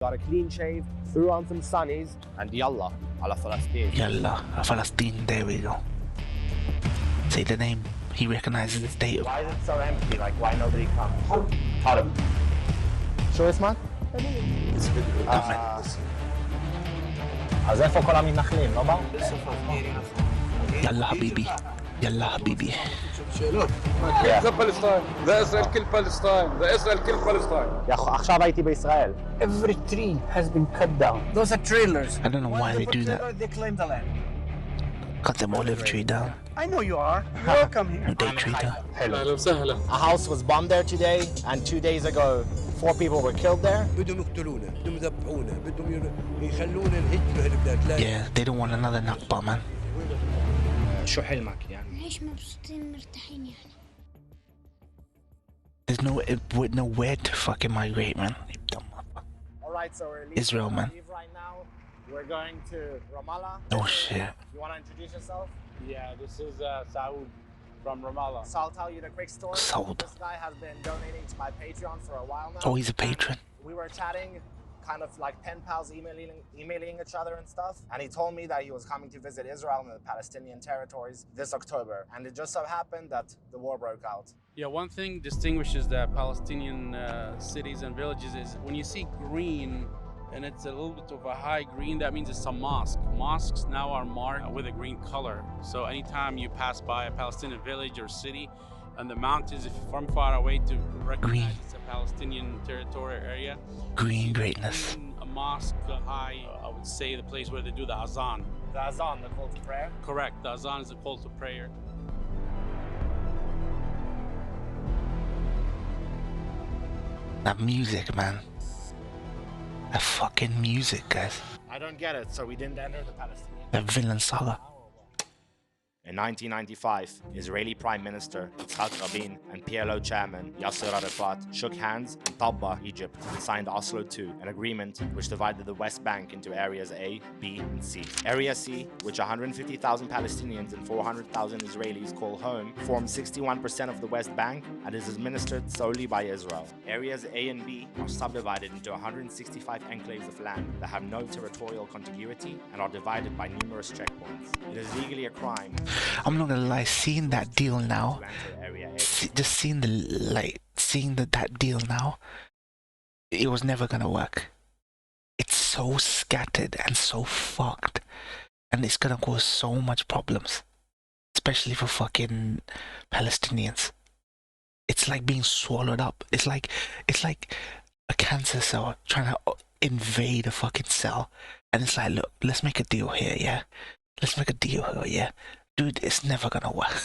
got a clean shave, threw on some sunnies, and yalla, ala Palestine. Yalla, Palestine, there we go. Say the name, he recognizes the state. Why is it so empty? Like, why nobody comes? Adam. شو اسمك؟ אז איפה כל המתנחלים, לא באו? يلا حبيبي يلا حبيبي זה פלסטין, זה ישראל כל פלסטין, זה ישראל כל פלסטין. עכשיו הייתי בישראל. Every tree has been cut down. Those are trailers. I don't know why they do that. They claim the land. Cut them olive tree down. I know you are. Welcome here. Day treater. أهلا وسهلا. A house was bombed there today, and 2 days ago, 4 people were killed there. بدهم يقتلونا، بدهم يذبحونا، بدهم يخلونا نهجر هالبلاد. Yeah, they don't want another Nakba, man. شو حلمك يعني؟ نعيش مبسوطين مرتاحين يعني. There's nowhere to fucking migrate, man. You dumb motherfucker. Alright, so we're leaving Israel, man. right now. We're going to Ramallah. Oh shit. You want to introduce yourself? Yeah, this is Saud from Ramallah. So I'll tell you the quick story. Saud. This guy has been donating to my Patreon for a while now. Oh, he's a patron. We were chatting, kind of like pen pals, emailing each other and stuff. And he told me that he was coming to visit Israel and the Palestinian territories this October. And it just so happened that the war broke out. Yeah, one thing distinguishes the Palestinian cities and villages is when you see green and it's a little bit of a high green, that means it's a mosque. Mosques now are marked with a green color. So anytime you pass by a Palestinian village or city and the mountains, if from far away to recognize it's a Palestinian territorial area. Green greatness. A mosque high, I would say the place where they do the azan. The Azan, the call to prayer? Correct, the azan is a call to prayer. That music, man. That fucking music, guys. I don't get it, so we didn't enter the Palestinian. That villain saga. In 1995, Israeli Prime Minister Yitzhak Rabin and PLO Chairman Yasser Arafat shook hands in Tabba, Egypt, and signed Oslo II, an agreement which divided the West Bank into areas A, B, and C. Area C, which 150,000 Palestinians and 400,000 Israelis call home, forms 61% of the West Bank and is administered solely by Israel. Areas A and B are subdivided into 165 enclaves of land that have no territorial contiguity and are divided by numerous checkpoints. It is legally a crime. I'm not gonna lie, seeing that deal now, just seeing that deal now, it was never gonna work. It's so scattered and so fucked, and it's gonna cause so much problems, especially for fucking Palestinians. It's like being swallowed up. It's like a cancer cell trying to invade a fucking cell, and it's like, look, let's make a deal here, yeah. Let's make a deal here, yeah. Dude, it's never gonna work.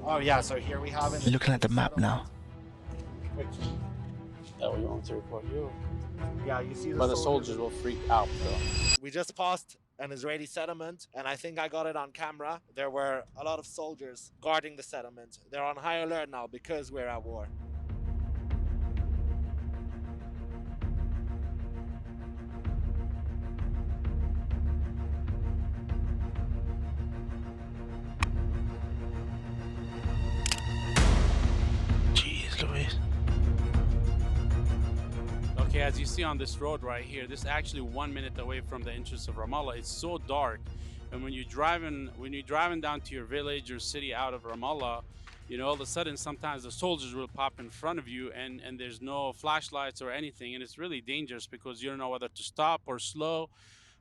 Oh yeah, so here we have it. Looking at the map now. That we want to report you. Yeah, you see But the soldiers will freak out though. We just passed an Israeli settlement, and I think I got it on camera. There were a lot of soldiers guarding the settlement. They're on high alert now because we're at war. Okay, as you see on this road right here, this is actually 1 minute away from the entrance of Ramallah. It's so dark, and when you're driving down to your village or city out of Ramallah, you know, all of a sudden sometimes the soldiers will pop in front of you, and there's no flashlights or anything, and it's really dangerous because you don't know whether to stop or slow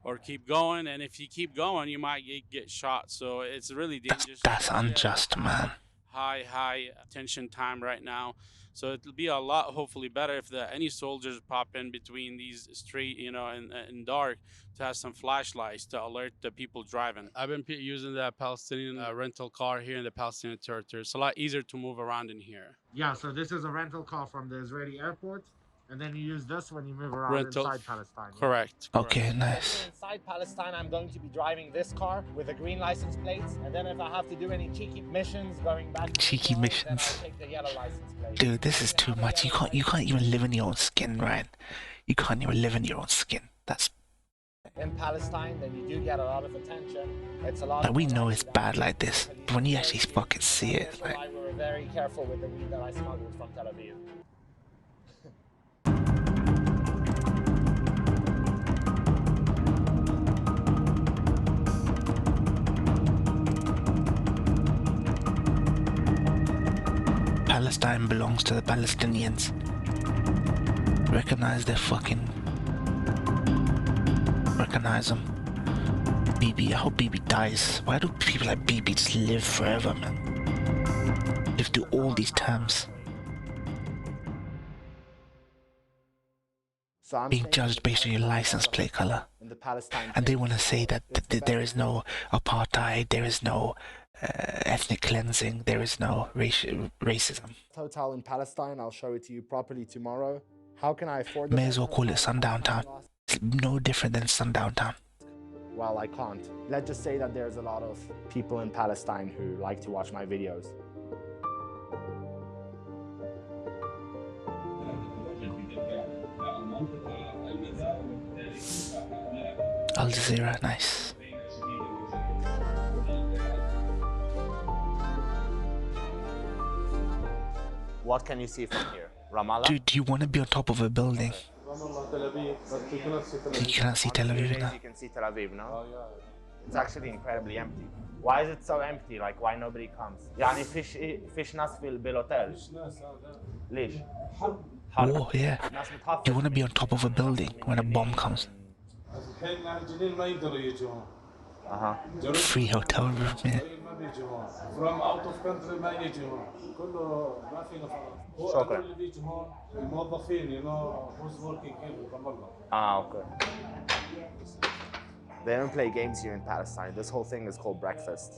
or keep going, and if you keep going, you might get shot. So it's really dangerous. That's unjust, man. High attention time right now. So it'll be a lot, hopefully, better if any soldiers pop in between these street, you know, in dark, to have some flashlights to alert the people driving. I've been using the Palestinian rental car here in the Palestinian territory. It's a lot easier to move around in here. Yeah, so this is a rental car from the Israeli airport, and then you use this when you move around inside Palestine. Correct. Okay, nice. Inside Palestine, I'm going to be driving this car with the green license plates, and then if I have to do any cheeky missions going back to cheeky missions, then I'll take the yellow license plate. Dude, this is too much. You can't even live in your own skin, Ryan. You can't even live in your own skin. That's in Palestine, then you do get a lot of attention. It's a lot. Like, we know it's bad like this, but when you actually fucking see it, like. We were very careful with the weed that I smuggled from Tel Aviv. Palestine belongs to the Palestinians. Recognize their fucking... Recognize them. Bibi, I hope Bibi dies. Why do people like Bibi just live forever, man? Live through all these terms. So I'm Being judged based on your license plate color. in the Palestine And they want to say that there is no apartheid, there is no ethnic cleansing, there is no racism. hotel in Palestine. I'll show it to you properly tomorrow. How can I afford the May as well call it Sundown Town. It's no different than Sundown Town. Well, I can't. Let's just say that there's a lot of people in Palestine who like to watch my videos. Al Jazeera, nice. What can you see from here? Ramallah? Dude, do you want to be on top of a building? You cannot see Tel Aviv now. You can see Tel Aviv, no? It's actually incredibly empty. Why is it so empty? Like, why nobody comes? يعني فيش ناس في بالhotel. ليش؟ Oh, yeah. Do you want to be on top of a building when a bomb comes? Free hotel room, yeah. From out of country ما يجي هون كله ما فينا فرق هو شكرا. اللي بيجي هون الموظفين you know who's working here from Allah. Okay. They don't play games here in Palestine. This whole thing is called breakfast.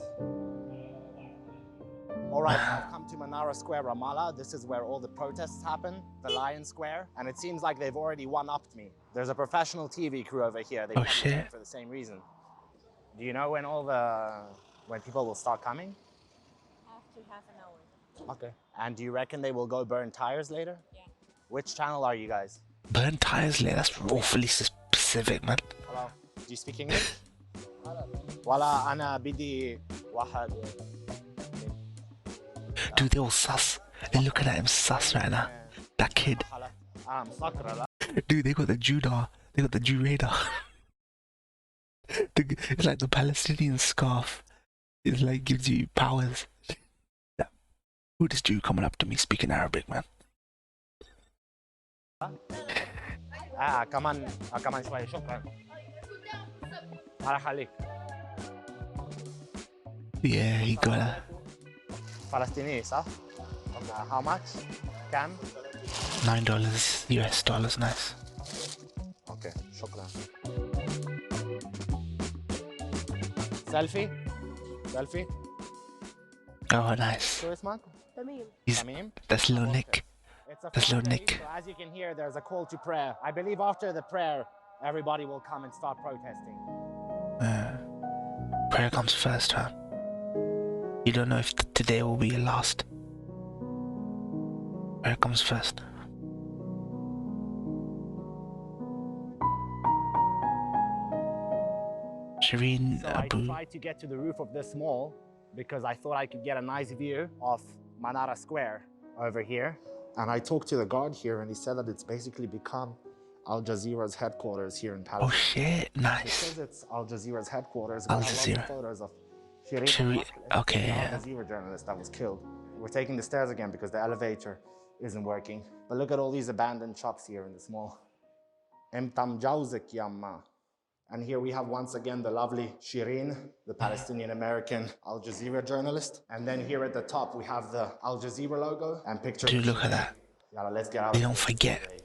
All right, I've come to Manara Square, Ramallah. This is where all the protests happen, the Lion Square. And it seems like they've already one-upped me. There's a professional TV crew over here. They Oh, come shit. for the same reason. Do you know when people will start coming? After half an hour. Okay. And do you reckon they will go burn tires later? Yeah. Which channel are you guys? Burn tires, that's awfully specific, man. Hello. Do you speak English? ولا أنا بدي واحد. Dude, they all sus. They're looking at him sus right now. That kid. Dude, they got the Judah. They got the Jew radar. It's like the Palestinian scarf. It like gives you powers. Who this Jew coming up to me speaking Arabic, man? كمان شوي شكرا. الله يخليك. Yeah, he got a فلسطيني صح؟ How much? كم؟ $9 US dollars, nice. Okay, شكرا. سيلفي؟ سيلفي؟ Oh, nice. شو اسمك؟ He's, تميم؟ that's little Nick. It's a That's little Friday, Nick. so as you can hear, there's a call to prayer. I believe after the prayer, everybody will come and start protesting. Prayer comes first, huh? You don't know if today will be your last. Prayer comes first. Shireen So I Abu. tried to get to the roof of this mall because I thought I could get a nice view of Manara Square over here. And I talked to the guard here and he said that it's basically become Al Jazeera's headquarters here in Oh Palestine. shit, nice. Because it's Al Jazeera's headquarters, Al we have lots of Jazeera. photos of Shireen, okay, the yeah. Al Jazeera journalist that was killed. We're taking the stairs again because the elevator isn't working. But look at all these abandoned shops here in this mall. Emtam Jawzik Yamma. And here we have once again the lovely Shireen, the Palestinian-American Al Jazeera journalist. And then here at the top we have the Al Jazeera logo and picture. Dude, look at that. Yalla, let's get out They of don't here. forget.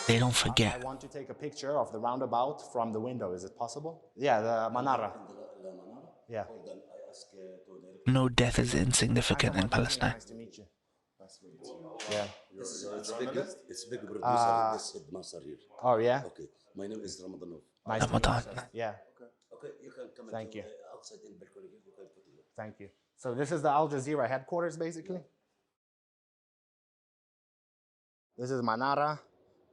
They don't I forget. want to take a picture of the roundabout from the window. Is it possible? Yeah, the Manara. Yeah. No death is insignificant in Palestine. Nice to meet you. Yeah. It's big producer. This is Nasser here. Oh, yeah? Okay. My name is Ramadanov. Nice to meet Ramadan. you, sir. Yeah. Okay, you can come Thank you. outside in balcony. You can put it. Thank you. So this is the Al Jazeera headquarters, basically. This is Manara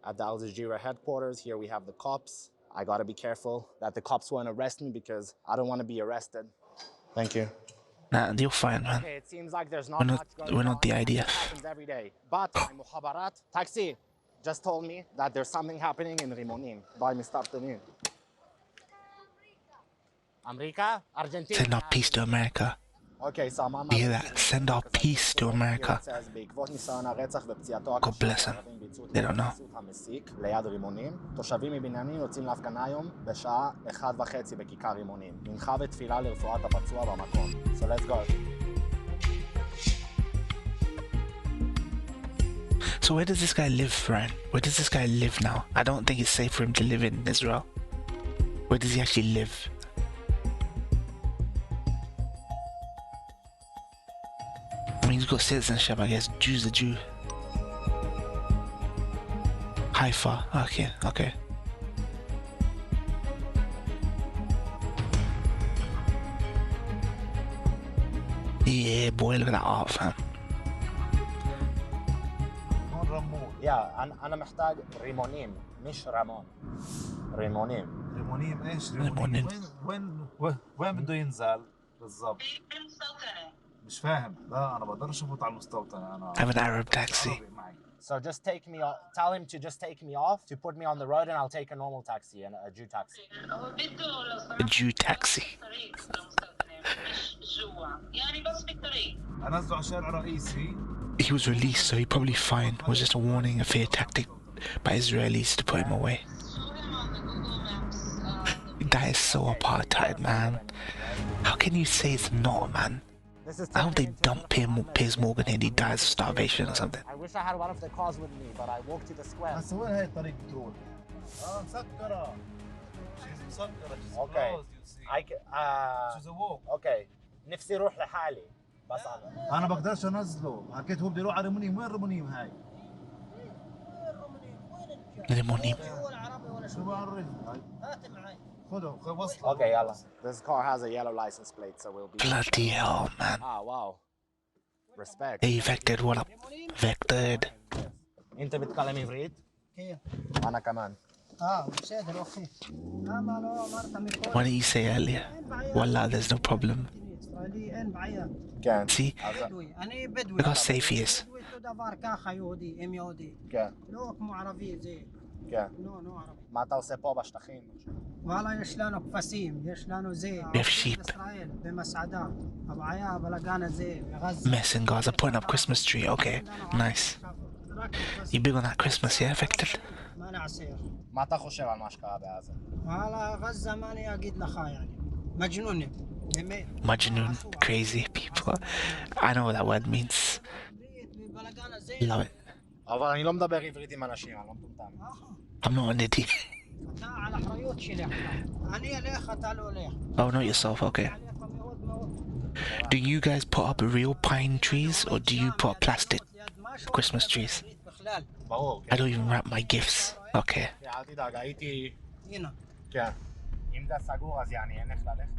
at the Al Jazeera headquarters. Here we have the cops. I gotta be careful that the cops won't arrest me because I don't want to be arrested. Thank you. Nah, you're fine, man. Okay, it seems like there's not We're not- much going we're not on. the IDF. It happens every day. But my mukhabarat taxi just told me that there's something happening in Rimonim by Mr. Afternoon. America? Argentina? Say not peace to America. אוקיי, סממה. Hear that? Send our peace to America. בעקבות ניסיון הרצח ופציעתו God bless them. They don't know. המסיק ליד רימונים. תושבים מבניינים יוצאים להפגנה היום בשעה 1:30 בכיכר רימונים. מנחה ותפילה לרפואת הפצוע במקום. So let's go. So where does this guy live, Ryan? Where does this guy live now? I don't think it's safe for him to live in Israel. Where does he actually live? I mean, he's got citizenship, I guess. Jew's a Jew. Haifa. Okay, okay. Yeah, boy, look at that art, fam. يا أنا محتاج ريمونيم مش رامون. ريمونيم. ريمونيم ايش؟ ريمونيم. وين بده ينزل بالضبط؟ مش فاهم. لا أنا بقدرش أفوت على المستوطنة أنا. I have an Arab taxi. So just take me off. Tell him to just take me off to put me on the road, and I'll take a normal taxi and a Jew taxi. A Jew taxi. أنزله على شارع رئيسي. He was released, so he probably fine. It was just a warning, a fear tactic by Israelis to put him away. That is so apartheid, man. How can you say it's not, man? I hope they dump Piers Morgan and he dies of starvation or something. I wish I had one of the cars with me, but I walked to the square. بس وين هاي الطريق بتروح؟ مسكرة. She's مسكرة. She's Okay. closed, you see. She's a walk. Okay. نفسي روح لحالي. بس أنا بقدرش أنزله. حكيت هو بده يروح على ريمونيم. وين ريمونيم هاي؟ Rimonim. شو بعرف؟ هات معي. خذه وصله. Okay, يلا. This car has a yellow license plate, so we'll be. Bloody hell, man. Ah, wow. Respect. Hey, Vectored, what up? Vectored. أنت بتتكلم عبريت؟ كيف؟ أنا كمان. بصدر أخي. ما له مرة ميكون. What did you say earlier? Wallah, there's no problem. إسرائيليين بعيا. كان. See? بدوي. أنا بدوي. Look how safe he is. بدوي تدافر كاخا يهودي يهودي. كان. لو مو عربي زي. كان. نو عربي. ما אתה עושה פה בשטחים? والله יש לנו כבשים, יש לנו זה. We have sheep. ישראל במסעדה. הבעיה הבלגן הזה בגז. Mess in Gaza, putting up Christmas tree. Okay, nice. You big on that Christmas, yeah, Vectored? מה נעשה? מה אתה חושב על מה שקרה בעזה? والله غزة ما أنا أقيد لك يعني. مجنونة. Majnoon, crazy people. I know what that word means. Love it. אבל אני לא מדבר עברית עם אנשים, אני לא מטומטם. I'm not an idiot. אתה על אחריות שלי עכשיו. אני אלך, אתה לא הולך. Oh, not yourself, okay. Do you guys put up real pine trees or do you put up plastic Christmas trees? ברור. I don't even wrap my gifts. Okay. אל תדאג, הייתי... הנה. כן. אם זה סגור אז יעני, אין איך ללכת.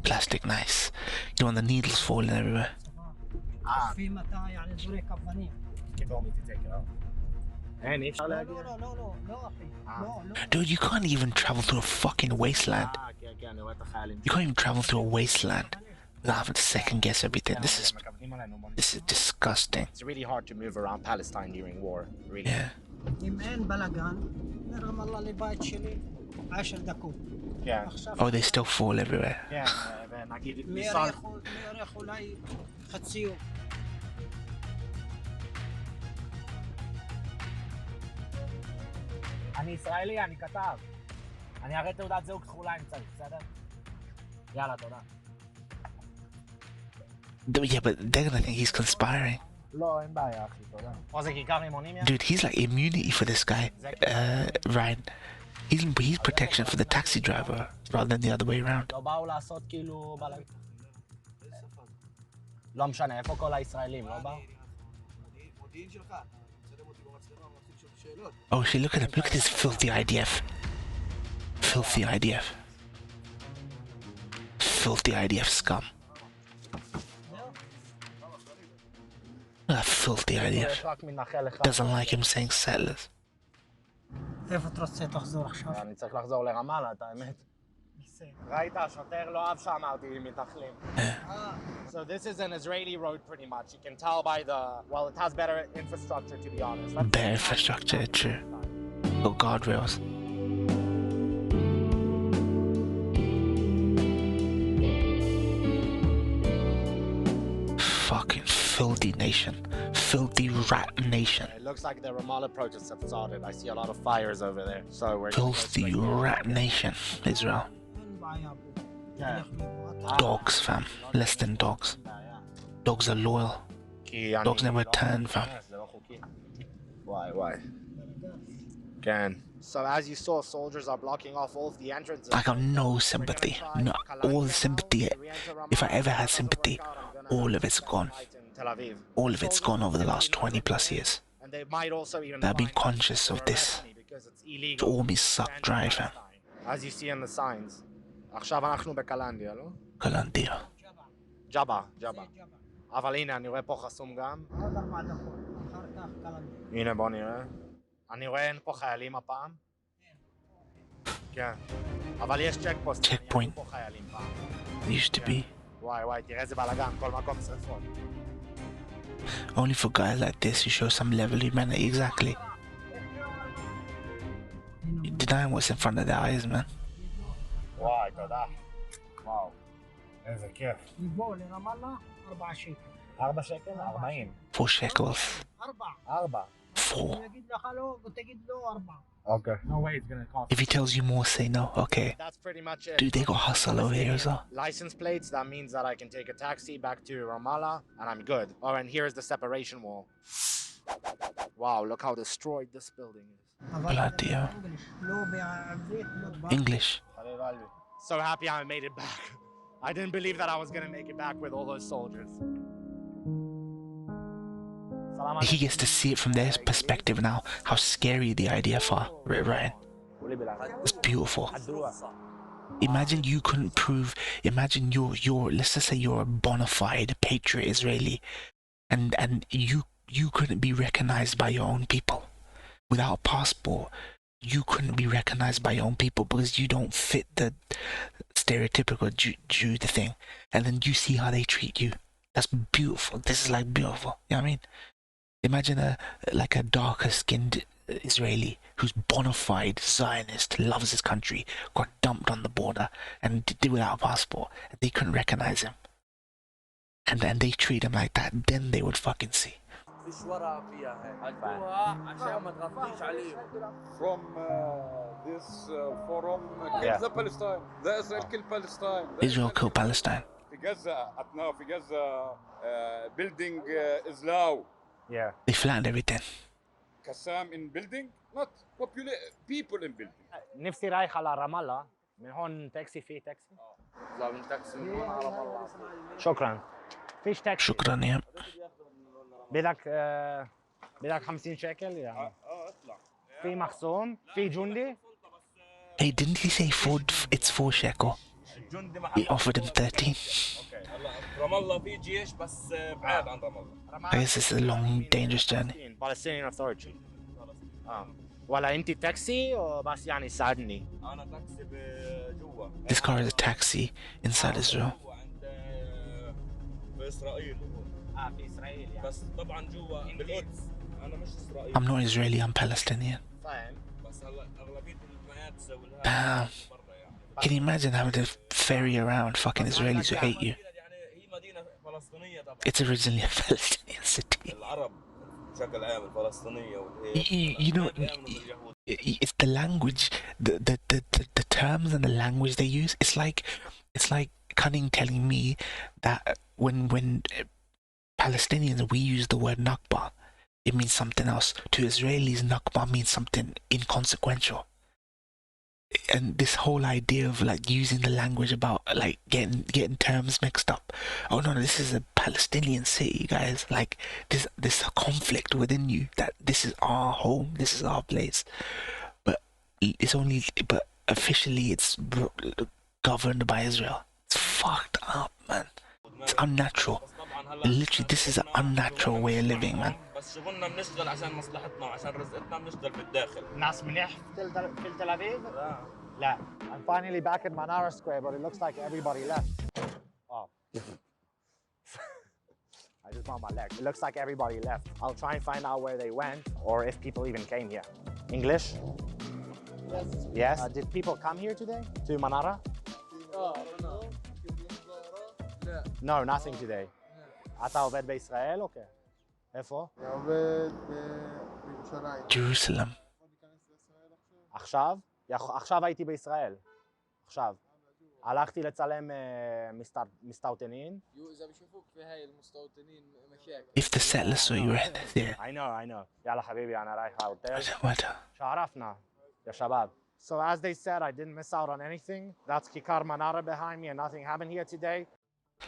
Plastic, nice. You don't want the needles falling everywhere. في מתי يعني זורק אבנים. He told me to take it off. אין, אי אפשר להגיע. לא אחי. Dude, you can't even travel through a fucking wasteland. כן, כן, אני רואה את החיילים. You can't even travel through a wasteland without having to second guess everything. This is disgusting. It's really hard to move around Palestine during war, really. Yeah. אם אין בלגן, נרם الله לבית שלי 10 דקות. כן. Oh, they still fall everywhere. כן, ונגיד... מי ירח אולי חצי יום. אני ישראלי, אני כתב. אני אראה תעודת זהות כחולה אם צריך, בסדר? יאללה, תודה. Yeah, but they're gonna think he's conspiring. לא, אין בעיה, אחי, תודה. פה זה כיכר רימונים, Dude, he's like immunity for this guy. Ryan. He's protection for the taxi driver rather than the other way around. לא באו לעשות כאילו... לא משנה, איפה כל הישראלים, לא באו? Oh shit, look at him. Look at this filthy IDF. Filthy IDF. Filthy IDF scum. Look at that filthy IDF. Doesn't like him saying settlers. איפה אתה רוצה לחזור עכשיו? אני צריך לחזור לרמאללה, את האמת. ראית, השוטר לא אהב שאמרתי מתנחלים. So this is an Israeli road pretty much. You can tell by the... Well, it has better infrastructure, to be honest. Better infrastructure, true. Or guardrails. filthy nation. Filthy rat nation. It looks like the Ramallah protests have started. I see a lot of fires over there. So we're Filthy rat nation, Israel. Dogs, fam. Less than dogs. Dogs are loyal. Dogs never turn, fam. Why? Again. So as you saw, soldiers are blocking off all of the entrances. I got no sympathy. No, all the sympathy. If I ever had sympathy, all of it's gone. All of it's gone over the last 20 plus years. I've been conscious of this. It's all me suck dry, fam. As you see in the signs. עכשיו אנחנו בקלנדיה, לא? קלנדיה. ג'אבה. אבל הנה, אני רואה פה חסום גם. עוד 4 דקות, אחר כך קלנדיה. הנה בוא נראה. אני רואה אין פה חיילים הפעם. כן. אבל יש צ'ק פוסט. Checkpoint. פה חיילים פעם. Used to be. וואי, תראה איזה בלאגן, כל מקום שרפות. Only for guys like this you show some level of humanity, exactly. You're denying what's in front of their eyes, man. וואי, תודה. וואו. איזה כיף. בוא לרמאללה, 4 שקל. 4 שקל? 40. 4 shekels. 4. 4. הוא יגיד לך לא, ותגיד לו 4. Okay. No way it's gonna cost. If he tells you more, say no. Okay. That's pretty much it. Dude, they got hustle over here as well. License plates, that means that I can take a taxi back to Ramallah and I'm good. Oh, and here's the separation wall. Wow, look how destroyed this building is. Bloody hell. English. So happy I made it back. I didn't believe that I was gonna make it back with all those soldiers. He gets to see it from their perspective now, how scary the idea for Ryan. It's beautiful. Imagine you couldn't prove, imagine you're let's just say you're a bona fide patriot Israeli and you couldn't be recognized by your own people. Without a passport, you couldn't be recognized by your own people because you don't fit the stereotypical Jew the thing. And then you see how they treat you. That's beautiful. This is like beautiful. You know what I mean? Imagine a darker skinned Israeli who's bona fide Zionist, loves his country, got dumped on the border and did without a passport. And they couldn't recognize him. And then they treat him like that. Then they would fucking see. From this forum, kill the Palestine. The Israel kill Palestine. Israel kill Palestine. في غزة now في غزة building is low. Yeah. They flattened everything. Qassam in building, not people in building. نفسي رايح على رامالlah. من هون تاكسي في تاكسي؟ لا من تاكسي من هون على رامالlah. شكرا. فيش تاكسي. شكرا يا. بدك 50 شيكل يعني. اطلع. في مخصوم، في جندي. Hey, didn't he say it's 4 shekel? He offered him 13. رامالlah في جيش بس بعاد عن رامالlah. I guess it's a long, dangerous journey. Palestinian Authority. ولا انت تاكسي وبس يعني ساعدني. انا تاكسي بجوا. This car is a taxi inside Israel. بإسرائيل. في إسرائيل يعني. بس طبعا جوا بالقدس. أنا مش إسرائيلي. I'm not Israeli, I'm Palestinian. فاهم. بس هلا أغلبية المقاييس Damn. Can you imagine having to ferry around fucking Israelis who hate you? هي مدينة فلسطينية طبعا. It's originally a Palestinian city. العرب بشكل عام الفلسطينية والهيك. You know, it's the language, the terms and the language they use. It's like Cunning telling me that when Palestinians we use the word Nakba, it means something else. To Israelis, Nakba means something inconsequential. And this whole idea of like using the language about like getting terms mixed up. Oh no, this is a Palestinian city, guys. Like this conflict within you that this is our home, this is our place. But officially it's governed by Israel. It's fucked up, man. It's unnatural. Literally, this is an unnatural way of living, man. بس شغلنا بنشتغل عشان مصلحتنا وعشان رزقتنا بنشتغل بالداخل. ناس منيح في تل أبيب؟ لا. I'm finally back in Manara Square, but it looks like everybody left. Oh. I just found my leg. It looks like everybody left. I'll try and find out where they went or if people even came here. English? Yes. Yes? Did people come here today? To Manara? No, nothing today. אתה עובד בישראל או כן? איפה? אני עובד בירושלים. Jerusalem. עכשיו? עכשיו הייתי בישראל. עכשיו. הלכתי לצלם מסתוטנים. If the settlers saw you right there. I know. يلا حبيبي أنا رايح أوتيل. What? شعرفنا يا شباب. So as they said, I didn't miss out on anything. That's Kikar Manara behind me and nothing happened here today.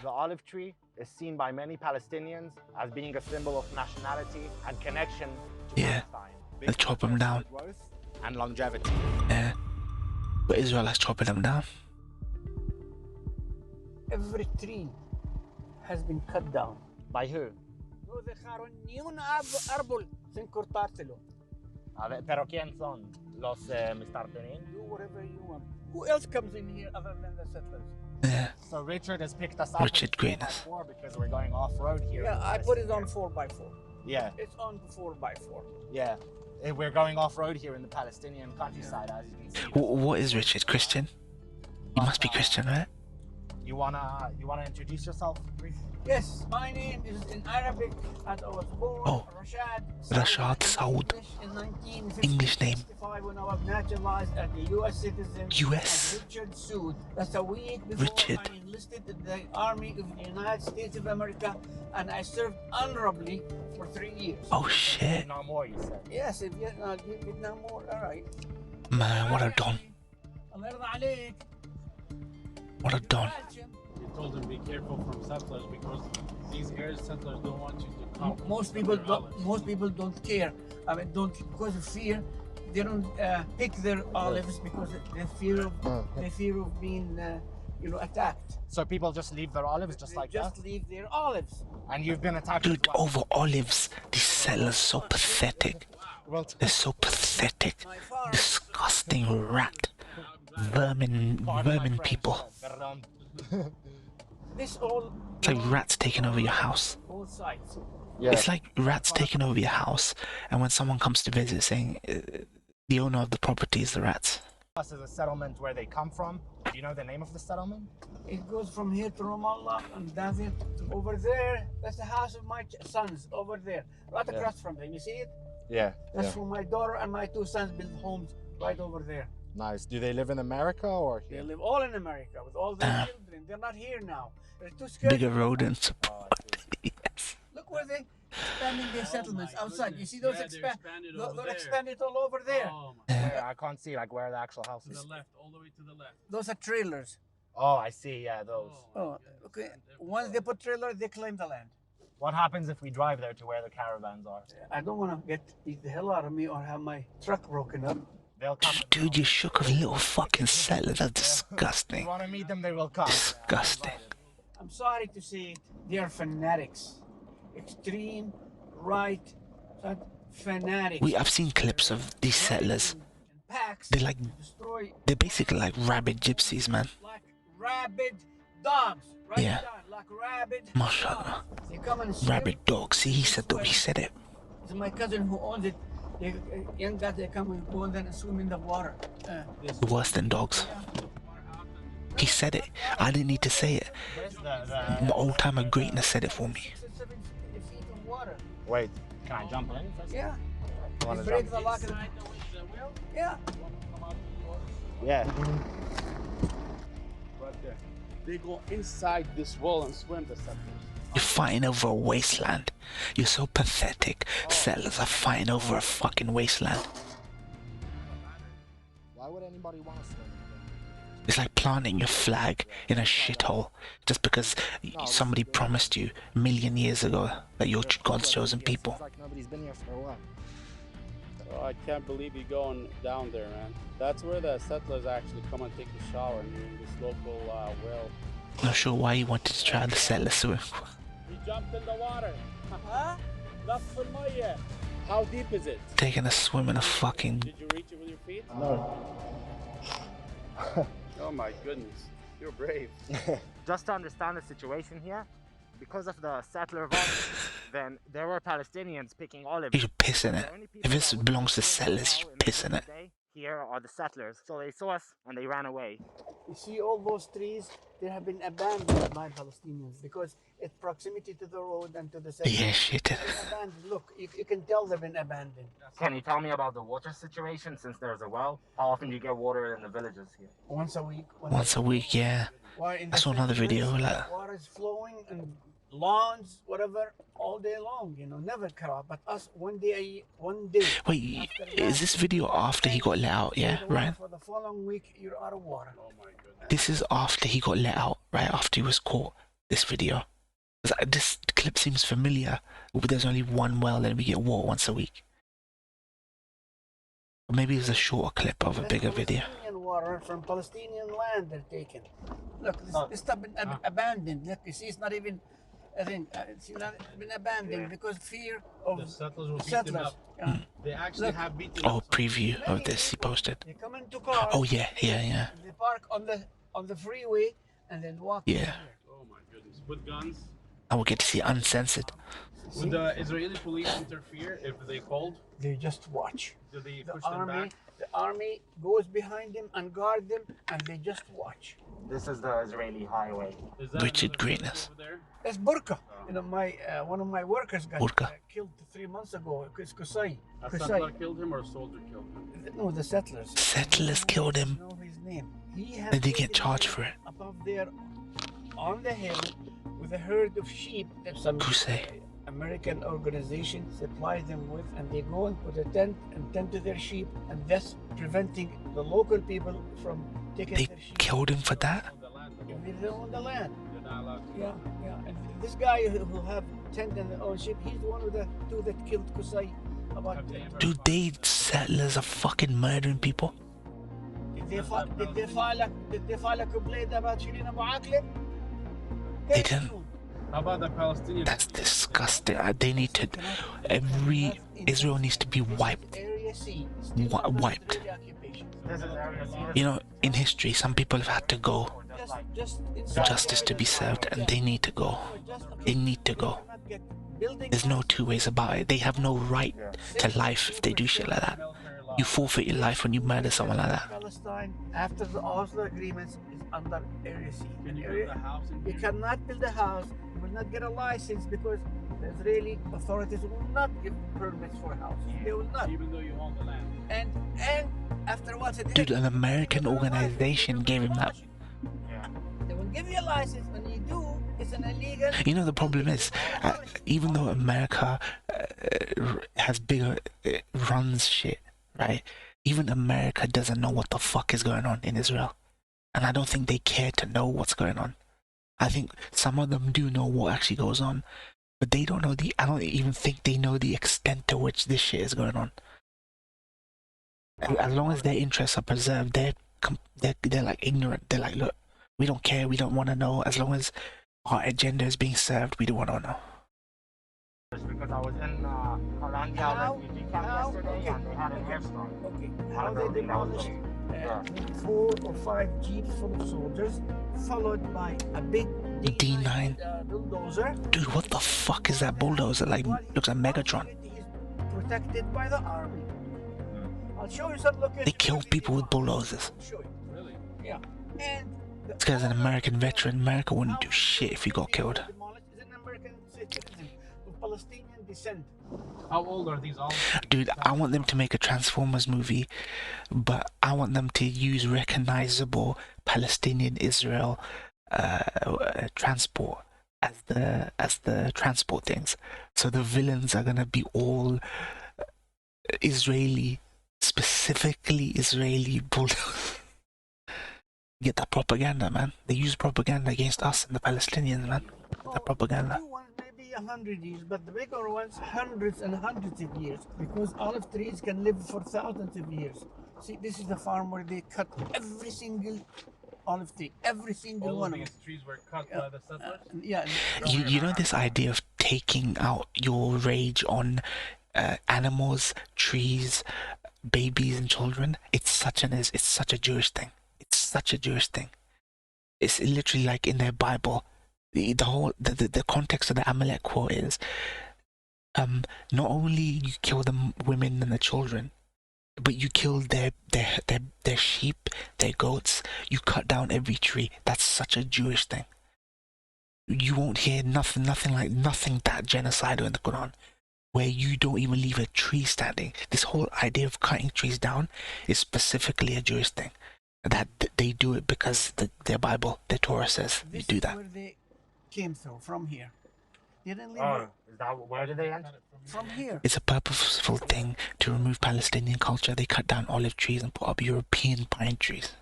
The olive tree is seen by many Palestinians as being a symbol of nationality and connection to Palestine. They chop them down. Growth and longevity. Yeah. But Israel has chopping them down. Every tree has been cut down. By who? No dejaron ni un árbol sin cortártelo. Pero ¿quién son los mistartenin? Do whatever you want. Who else comes in here other than the settlers? Yeah. So Richard has picked us up Richard Greatness. because we're going off-road here. Yeah, I put it on 4x4. Yeah. It's on 4x4. Yeah. We're going off-road here in the Palestinian countryside, as you can see. What is Richard? Christian? You must be Christian, right? You wanna introduce yourself? Yes, my name is in Arabic, and I was born Rashad Saud. in 1955 English name. when I was naturalized as a U.S. citizen. U.S. As Richard Saud. That's a week before Richard. I enlisted in the Army of the United States of America, and I served honorably for 3 years. Oh shit. Vietnam War, you said. Yes, in Vietnam War. All right. Man, what a don. الله يرضى عليك. What a don. You told them be careful from settlers because these Arab settlers don't want you to come. Most people don't care. I mean, because of fear. They don't pick their olives because they fear of being, attacked. So people just leave their olives just like Just that? leave their olives. And you've been attacked Dude, as well. over olives. These settlers so pathetic. They're so pathetic. Disgusting rat. Vermin people. This all. It's like rats taking over your house. All sides. Yeah. It's like rats taking over your house, and when someone comes to visit saying the owner of the property is the rats. This is a settlement where they come from. Do you know the name of the settlement? It goes from here to Ramallah and does it over there. That's the house of my sons over there, right across from them. You see it? Yeah. That's for my daughter and my 2 sons built homes right over there. Nice. Do they live in America or They here? live all in America with all their children. They're not here now. They're too scared. Bigger rodents. Yes. Look where they expanding their settlements outside. You see those they're expanded all over there. Oh, I can't see like where the actual house to is. the left, all the way to the left. Those are trailers. Oh, I see. Yeah, those. Oh, okay. Once they put trailer, they claim the land. What happens if we drive there to where the caravans are? I don't want to beat the hell out of me or have my truck broken up. They'll come. Dude, you shook a little fucking settlers. That's If disgusting. you want to meet them, they will come. Disgusting. I'm sorry to say it. They are fanatics. Extreme right fanatics. I've seen clips of these settlers. In packs, They're basically like rabid gypsies, man. like rabid dogs. Right Yeah. down, like rabid Mashallah. dogs. They come and swim. Rabid dogs. See, he said it. It's my cousin who owns it. They, young guys, they come and go in there and swim in the water. Worse than dogs. He said it. I didn't need to say it. My old timer greatness said it for me. 6 or 7 feet of water. Wait, can I jump in? Yeah. Wanna They break jump? the lock of the... Yeah. Yeah. Right there. They go inside this wall and swim the settlers. You're fighting over a wasteland. You're so pathetic. Settlers are fighting over a fucking wasteland. Why would anybody want to swim? It's like planting your flag in a shithole just because somebody promised you a million years ago that you're God's chosen people. It's like nobody's been here for a while. Oh, I can't believe you're going down there, man. That's where the settlers actually come and take a shower in this local well. Not sure why he wanted to try the settler swim. He jumped in the water. Huh? That's for my How deep is it? Taking a swim in a fucking... Did you reach it with your feet? No. Oh my goodness. You're brave. Just to understand the situation here, because of the settler vote, then there were Palestinians picking olives. You should piss in it. The only people If this that belongs to settlers, you should piss in it. Here are the settlers. So they saw us and they ran away. You see all those trees, they have been abandoned by Palestinians because it's proximity to the road and to the center. Yeah, shit. Abandoned. Look, you can tell they've been abandoned. Can you tell me about the water situation since there's a well? How often do you get water in the villages here? Once a week. Once a week, yeah. I saw another video like water is flowing and lawns, whatever, all day long, you know, never cut off. But us, one day. Wait, is this video after he got let out? Yeah, right. For the following week, you're out of water. Oh my goodness. This is after he got let out, right? After he was caught. This video. This clip seems familiar. But there's only one well, and we get water once a week. Or maybe it's a shorter clip of a bigger video. Palestinian water from Palestinian land they're taking. Look, this stuff been abandoned. Look, you see, it's not even. I think it's not been abandoned because fear of The settlers will beat them settlers. up. Yeah. They actually have beaten Oh, up. preview of this he posted. They come into cars. Oh yeah. They park on the freeway and then walk. Yeah. Here. Oh my goodness. With guns. I will get to see uncensored. Would the Israeli police interfere if they called? They just watch. Do they The push them back? army goes behind them and guard them, and they just watch. This is the Israeli highway. Is that Richard another Greatness. over there? That's burqa. You know, one of my workers got Burqa. killed 3 months ago. It's Kusai. A settler killed him or a soldier killed him? No, the settlers. Settlers killed him. Know his name. He has And they get taken charged him for it. above there, on the hill, with a herd of sheep that some Crusade. American organization supplies them with, and they go and put a tent and tend to their sheep, and thus preventing the local people from taking They their sheep. killed him for that? On the land. If they own the land. They're not allowed to. Yeah. And this guy who have tent and own sheep, he's the one of the two that killed Kusai. About Dude, they settlers are fucking murdering people. did they file a complaint about Shirin Abu Akleh? They didn't. How about the Palestinians? That's disgusting. They need to. Israel needs to be wiped. Area C. Wiped. This is Area C. You know, in history, some people have had to go. Justice to be served, and they need to go. They need to go. There's no two ways about it. They have no right to life if they do shit like that. You forfeit your life when you murder someone like that. Palestine, after the Oslo agreements, is under Area C. Can you build a house in You here? cannot build a house. You will not get a license because the Israeli authorities will not give permits for houses. They will not. Even though you own the land. And after once it Dude, an American organization gave him that. they will give you a license. When you do, it's an illegal. You know, the problem is, even though America has bigger, runs shit, right? Even America doesn't know what the fuck is going on in Israel. And I don't think they care to know what's going on. I think some of them do know what actually goes on, but they don't know I don't even think they know the extent to which this shit is going on. As long as their interests are preserved, they're like ignorant. They're like, look, we don't care, we don't want to know. As long as our agenda is being served, we don't want to know. Because I was in Hollandia refugee camp yesterday and they had an airstrike. Okay, how they demolished 4 or 5 jeeps full of soldiers, followed by a big D9 bulldozer. Dude, what the fuck is that bulldozer? Like, looks like Megatron. He's protected by the army. I'll show you some locations. They kill people with bulldozers. I'll show you. Really? Yeah. And This guy's an American veteran. America wouldn't do shit if he got killed. Is an American citizen of Palestinian descent. How old are these all? Dude, I want them to make a Transformers movie, but I want them to use recognizable Palestinian Israel transport as the transport things. So the villains are gonna be all Israeli, specifically Israeli bulldozers. Get that propaganda, man. They use propaganda against us and the Palestinians, man. The propaganda. Maybe 100 years, but the bigger ones, hundreds and hundreds of years, because olive trees can live for thousands of years. See, this is the farm where they cut every single olive tree, every single All one of of these them. trees were cut by the settlers? Yeah. You know this idea of taking out your rage on animals, trees, babies, and children? It's such a Jewish thing. It's such a Jewish thing. It's literally like in their Bible. The context of the Amalek quote is, not only you kill the women and the children, But you kill their sheep, their goats. You cut down every tree. That's such a Jewish thing. You won't hear nothing that genocidal in the Quran, where you don't even leave a tree standing. This whole idea of cutting trees down is specifically a Jewish thing. That they do it because their Bible, their Torah says you do that. Where they came through, from here. They didn't leave Is that where did they enter? from here. It's a purposeful thing to remove Palestinian culture. They cut down olive trees and put up European pine trees.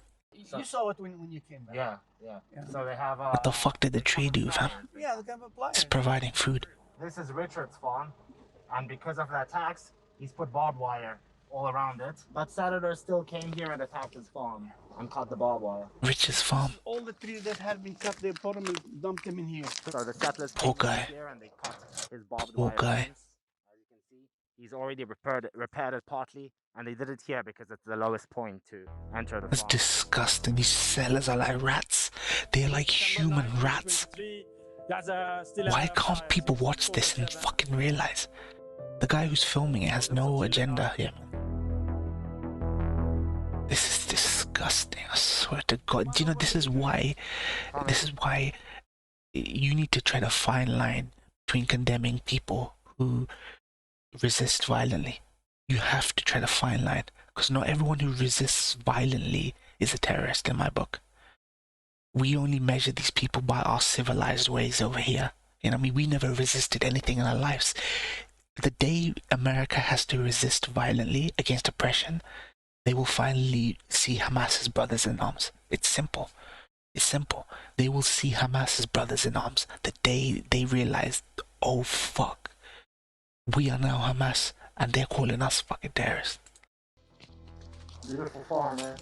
You saw it when you came back. Yeah. So they have What the fuck did the tree do, fam? Yeah, they have a pliers. It's providing food. This is Richard's farm, and because of the attacks, he's put barbed wire all around it. But Senator still came here and attacked his farm and cut the barbed wire. Rich's farm. All the trees that had been cut, they put them and dumped them in here. So the settlers Poor came guy. here and they cut his barbed Poor wire guy. fence. As you can see, he's already repaired it partly, and they did it here because it's the lowest point to enter the That's farm. disgusting. These sellers are like rats. They're like human rats. Why can't people watch this and fucking realize? The guy who's filming it has no agenda here. This is disgusting. I swear to God. Do you know this is why you need to tread a fine line between condemning people who resist violently. You have to tread a fine line, because not everyone who resists violently is a terrorist in my book. We only measure these people by our civilized ways over here. You know what I mean? We never resisted anything in our lives. The day America has to resist violently against oppression, they will finally see Hamas's brothers in arms. It's simple. It's simple. They will see Hamas's brothers in arms the day they realize, oh fuck, we are now Hamas and they're calling us fucking terrorists. Beautiful farm, man.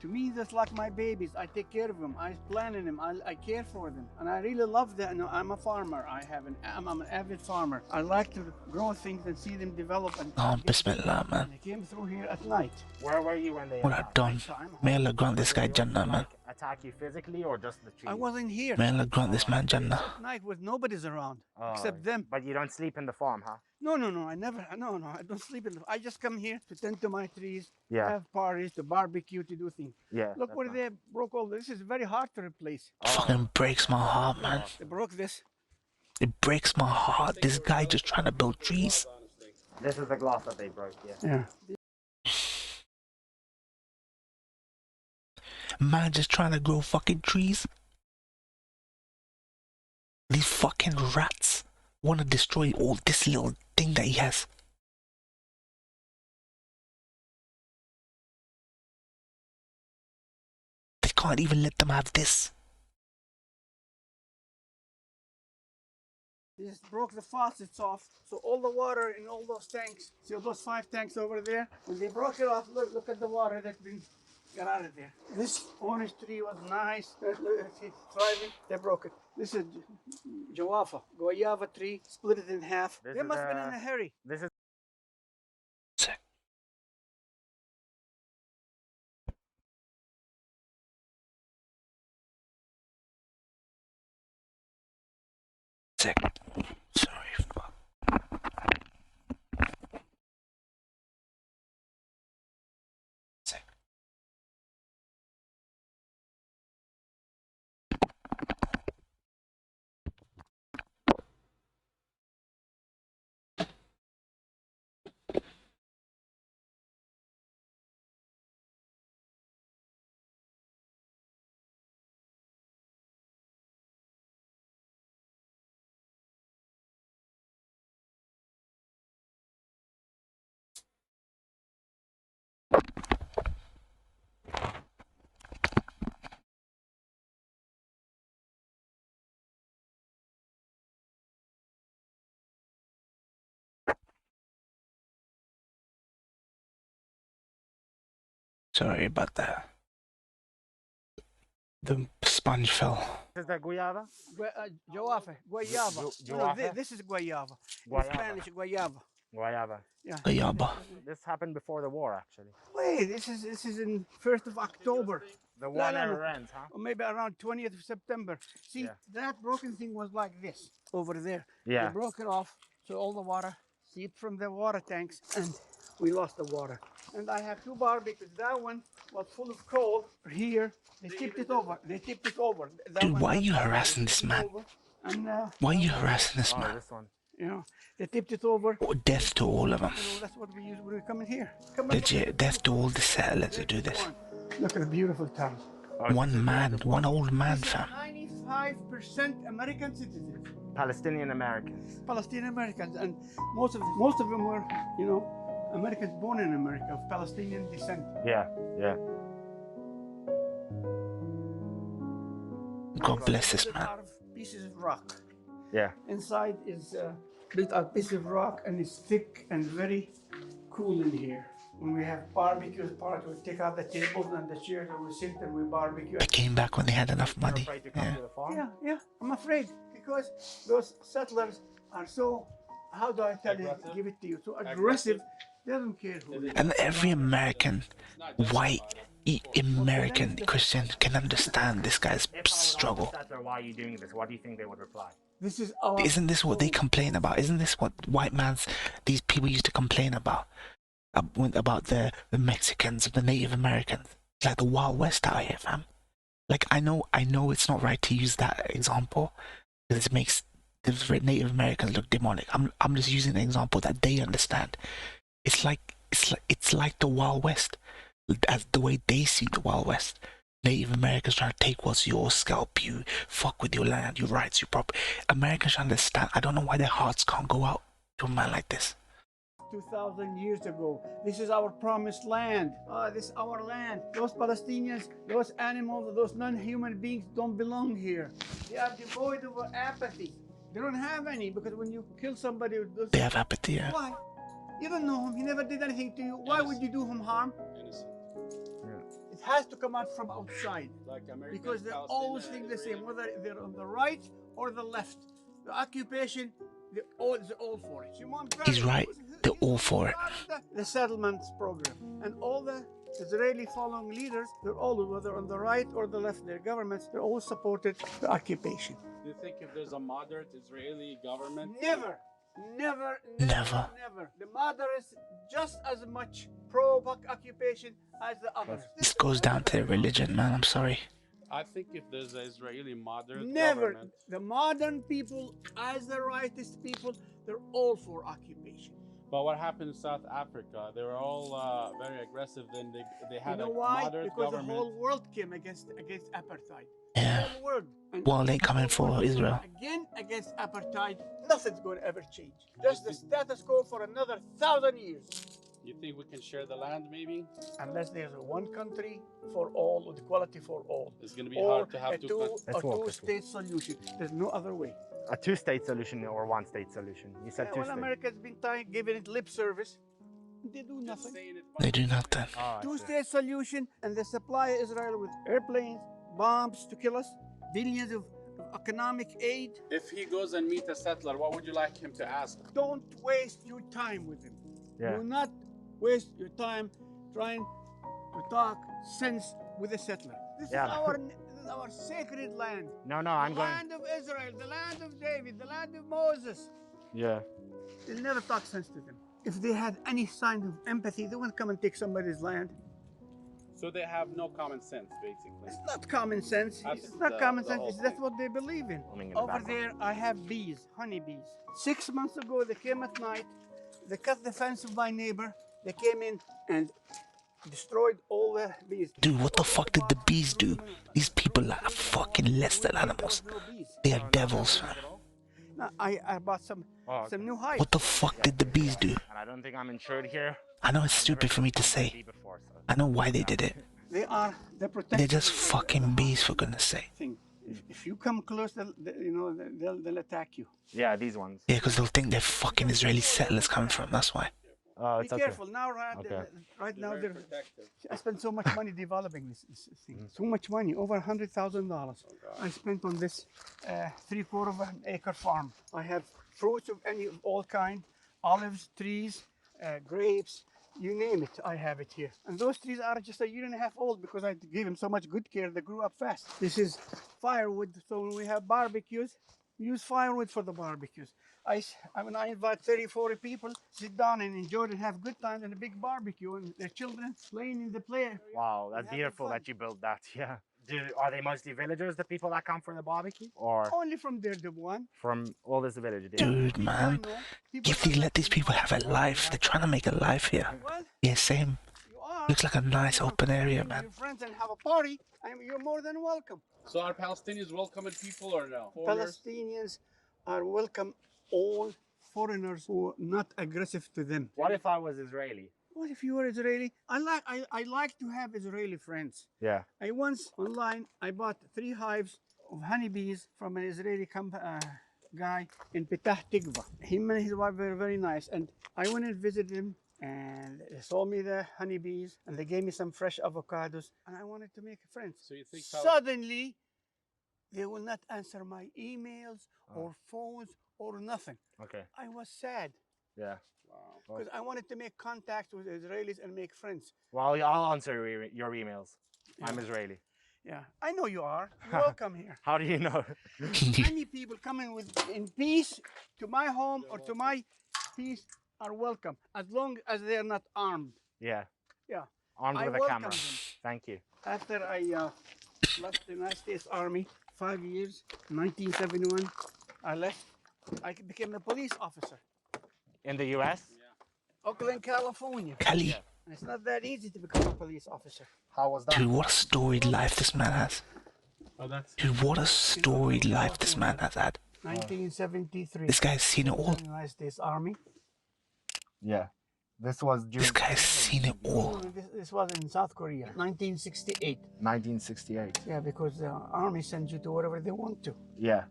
To me, that's like my babies. I take care of them. I plan in them. I care for them, and I really love that. You know, I'm a farmer. I'm an avid farmer. I like to grow things and see them develop. And Bismillah, man. I came through here at night. Where were you when they What I've done. May Allah grant this guy Jannah, man. attack you physically or just the trees? I wasn't here. May Allah grant this man Jannah. At night with nobody's around except them. But you don't sleep in the farm, huh? No, I never. No, I don't sleep in. I just come here to tend to my trees, Yeah. have parties, to barbecue, to do things. Yeah. Look where they broke all this. Is very hard to replace. Fucking breaks my heart, man. They broke this. It breaks my heart. This guy just trying to build trees. This is the glass that they broke, yeah. Yeah. Man just trying to grow fucking trees. These fucking rats want to destroy all this little thing that he has. They can't even let them have this. They just broke the faucets off, so all the water in all those tanks, see those 5 tanks over there? When they broke it off, look at the water that's been got out of there. This orange tree was nice, thriving, they broke it. This is guayava tree, split it in half. They must have been in a hurry. This is Sick. Sorry, fuck. Sick. Sorry about that. The sponge fell. Is that guayava? Guayava. No, this is guayava. In Spanish, guayava. Guayava. Yeah. Guayaba. This happened before the war, actually. Wait, this is in 1st of October. The war never ends, huh? Or maybe around 20th of September. See, that broken thing was like this over there. Yeah. They broke it off, so all the water seeped from the water tanks, and we lost the water. And I have two barbecues. That one was full of coal. Here, they tipped it over. They tipped it over. That Dude, one why are got you over. harassing They this tipped it man? over. And Why are you harassing this Oh, man? this one. you know, they tipped it over. Or death to all of them. You know, that's what we use when we come in here. Come Legit, death to all the settlers who do this. Look at the beautiful town. One man, one old man, fam. 95% American citizens. Palestinian Americans. Palestinian Americans, and most of them were, you know, Americans born in America of Palestinian descent. Yeah, yeah. God bless this man. Out of pieces of rock. Yeah. Inside is built out piece of rock, and it's thick and very cool in here. When we have barbecues, we take out the tables and the chairs and we sit and we barbecue. They came back when they had enough money. Yeah, I'm afraid because those settlers are so, how do I tell you, give it to you, so aggressive, they don't care who. And every American, white, American Christian can understand this guy's struggle. Why are you doing this? What do you think they would reply? This is our... Isn't this what they complain about? Isn't this what these people used to complain about? About the Mexicans, the Native Americans, like the Wild West out here, fam. Like I know it's not right to use that example because it makes the Native Americans look demonic. I'm just using an example that they understand. It's like the Wild West, as the way they see the Wild West. Native Americans trying to take what's yours, scalp you, fuck with your land, your rights, your property. Americans understand. I don't know why their hearts can't go out to a man like this. 2,000 years ago. This is our promised land. This is our land. Those Palestinians, those animals, those non-human beings don't belong here. They are devoid of apathy. They don't have any because when you kill somebody, they have apathy. Yeah. Why? You don't know him. He never did anything to you. Why would you do him harm? Innocent. Yeah. It has to come out from outside Like because they always think the same, whether they're on the right or the left. The occupation, they're all for it. He's right. They're all for it. The settlements program and all the Israeli following leaders, they're all, whether on the right or the left, their governments, they're all supported the occupation. Do you think if there's a moderate Israeli government? Never. The moderates just as much pro-occupation as the others. This goes down to religion, man. I'm sorry. I think if there's an Israeli moderate government, the modern people, as the rightist people, they're all for occupation. But what happened in South Africa? They were all very aggressive. Then they had a moderate because government. The whole world came against apartheid. Yeah. The whole world. Well, they coming for Israel. Again against apartheid. Nothing's going to ever change. Just the status quo for another 1,000 years. You think we can share the land, maybe? Unless there's one country for all, with equality for all. It's going to be hard to have a two-state solution. There's no other way. A two-state solution or one-state solution? You said two-state. Well, America's been giving it lip service. They do nothing. They do nothing. Two-state solution, and they supply Israel with airplanes, bombs to kill us, billions of economic aid. If he goes and meet a settler, what would you like him to ask? Don't waste your time with him. Yeah. Do not waste your time trying to talk sense with a settler. This is our sacred land. No, I'm going. The land of Israel, the land of David, the land of Moses. Yeah. They'll never talk sense to them. If they had any sign of empathy, they wouldn't come and take somebody's land. So they have no common sense, basically. It's not common sense. It's not common sense. That's what they believe in. Over there, I have bees, honeybees. 6 months ago, they came at night. They cut the fence of my neighbor. They came in and destroyed all the bees. Dude, what the fuck did the bees do? These people are fucking less than animals. They are devils, man. No, I bought some new hives. What the fuck did the bees do? And I don't think I'm insured here. I know it's stupid for me to say. I know why they did it. They're protected. They're just fucking bees, for goodness sake. If you come close, they'll attack you. Yeah, these ones. Yeah, because they'll think they're fucking Israeli settlers coming from. That's why. Be careful now. Right now, I spent so much money developing this thing. So much money, over $100,000. I spent on this 3/4 of an acre farm. I have fruits of all kind, olives, trees, grapes. You name it, I have it here. And those trees are just 1.5 years old because I gave them so much good care, they grew up fast. This is firewood, so when we have barbecues, we use firewood for the barbecues. When I invite 30, 40 people, sit down and enjoy and have good time and a big barbecue and their children playing in the play area. Wow, that's beautiful that you built that. Yeah. Are they mostly villagers, the people that come for the barbecue? Or Only from there, the one. from all this village? Dude, man. Let these people have a life. They're trying to make a life here. Well, Yeah, same. you are. Looks like a nice open area, man. Your friends and have a party. You're more than welcome. So are Palestinians welcoming people or no? Foreigners? Palestinians are welcome all foreigners who are not aggressive to them. What if I was Israeli? What if you were Israeli? I like to have Israeli friends. Yeah. I once online I bought 3 hives of honeybees from an Israeli guy in Petah Tikva. Him and his wife were very nice, and I went and visited him, and they sold me the honeybees, and they gave me some fresh avocados, and I wanted to make friends. So you think Suddenly, they will not answer my emails or phones or nothing. Okay. I was sad. Yeah. Because I wanted to make contact with Israelis and make friends. Well, I'll answer your emails. I'm Israeli. Yeah, I know you are. You're welcome here. How do you know? Any people coming in peace to my home or to my peace are welcome, as long as they're not armed. Yeah. Yeah. Armed with a welcome camera. them. Thank you. After I left the United States Army, 5 years, 1971, I left. I became a police officer. In the U.S.? Oakland, California. Cali. And it's not that easy to become a police officer. How was that? Dude, what a storied life this man has. Dude, what a storied life this man has had. 1973. This guy's seen it all. United States Army. Yeah. This was June. This guy's seen it all. This was in South Korea, 1968. 1968. Yeah, because the army sends you to wherever they want to. Yeah.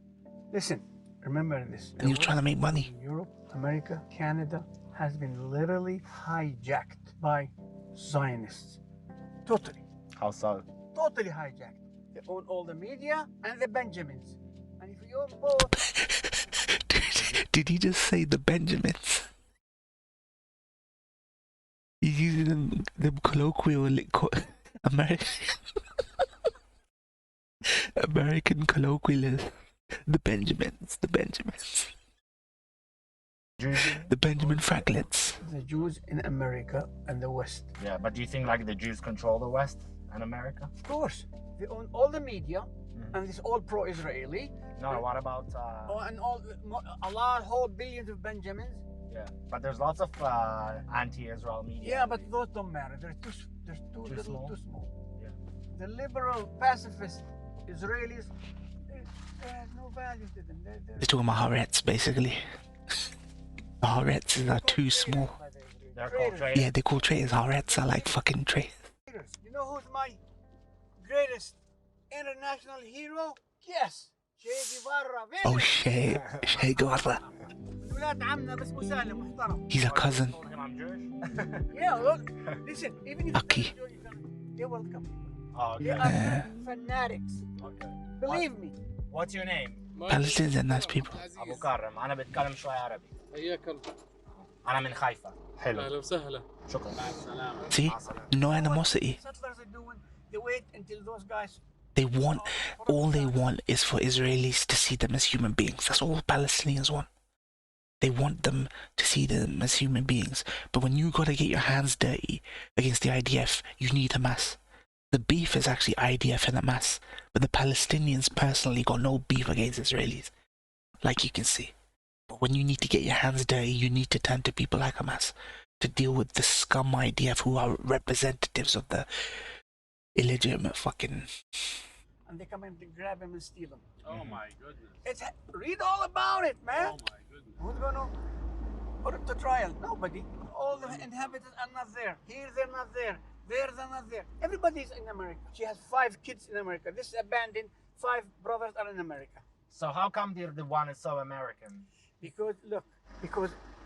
Listen, remember this. And you're trying to make money. Europe, America, Canada has been literally hijacked by Zionists. Totally. How so? Totally hijacked. They own all the media and the Benjamins. And if you own both... Did he just say the Benjamins? He's using them colloquial American colloquialism. The Benjamins. The Benjamin Franklins. The Jews in America and the West. Yeah, but do you think like the Jews control the West and America? Of course. They own all the media and it's all pro-Israeli. No, what about... and whole billions of Benjamins. Yeah, but there's lots of anti-Israel media. Yeah, but those don't matter. They're too small. Yeah. The liberal pacifist Israelis, there's no value to them. They're talking about Haaretz, basically. The Haaretz are too small. They're called traitors. Yeah, they're called traitors. Haaretz are like fucking traitors. You know who's my greatest international hero? Yes, Che Guevara. Oh, Che Guevara. He's a cousin. Yeah, look, listen, even if Aki. they're welcome. Oh, okay. They are fanatics. Okay. Believe me. What's your name? Palestinians are nice people. أبو كرم. أنا بتكلم شوي عربي. حياك الله. أنا من حيفا. حلو. أهلا وسهلا. شكرا. مع السلامة. See? No animosity. Settlers are doing, they wait until those guys. All they want is for Israelis to see them as human beings. That's all Palestinians want. They want them to see them as human beings. But when you gotta get your hands dirty against the IDF, you need Hamas. The beef is actually IDF and Hamas. But the Palestinians personally got no beef against Israelis. Like you can see. But when you need to get your hands dirty, you need to turn to people like Hamas to deal with the scum IDF who are representatives of the illegitimate fucking... And they come in to grab him and steal him. Oh my goodness. Read all about it, man. Oh my goodness. Who's gonna put up to trial? Nobody. All the inhabitants are not there. Here they're not there. There they're not there. Everybody's in America. She has 5 kids in America. This is abandoned. 5 brothers are in America. So how come the one is so American? Because look,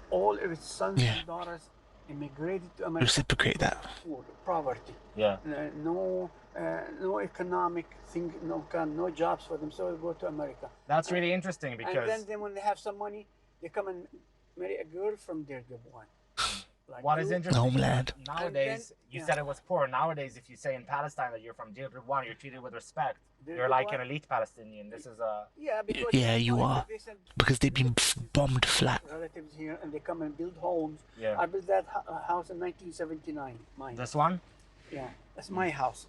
all of its sons and daughters immigrated to America. Reciprocate that. Poor, poverty. Yeah. No economic thing, no jobs for them, so they go to America. That's really interesting because... And then when they have some money, they come and marry a girl from there, the one. Like What is you. interesting, Homeland. nowadays, you yeah. said it was poor. Nowadays, if you say in Palestine that you're from Deir One, you're treated with respect. Deir You're like One- an elite Palestinian. This is a... Yeah, because Yeah, it's you fine, are. but they send Because they've been bombed flat. relatives here and they come and build homes. Yeah. I built that house in 1979. Mine. This one? Yeah, that's my house,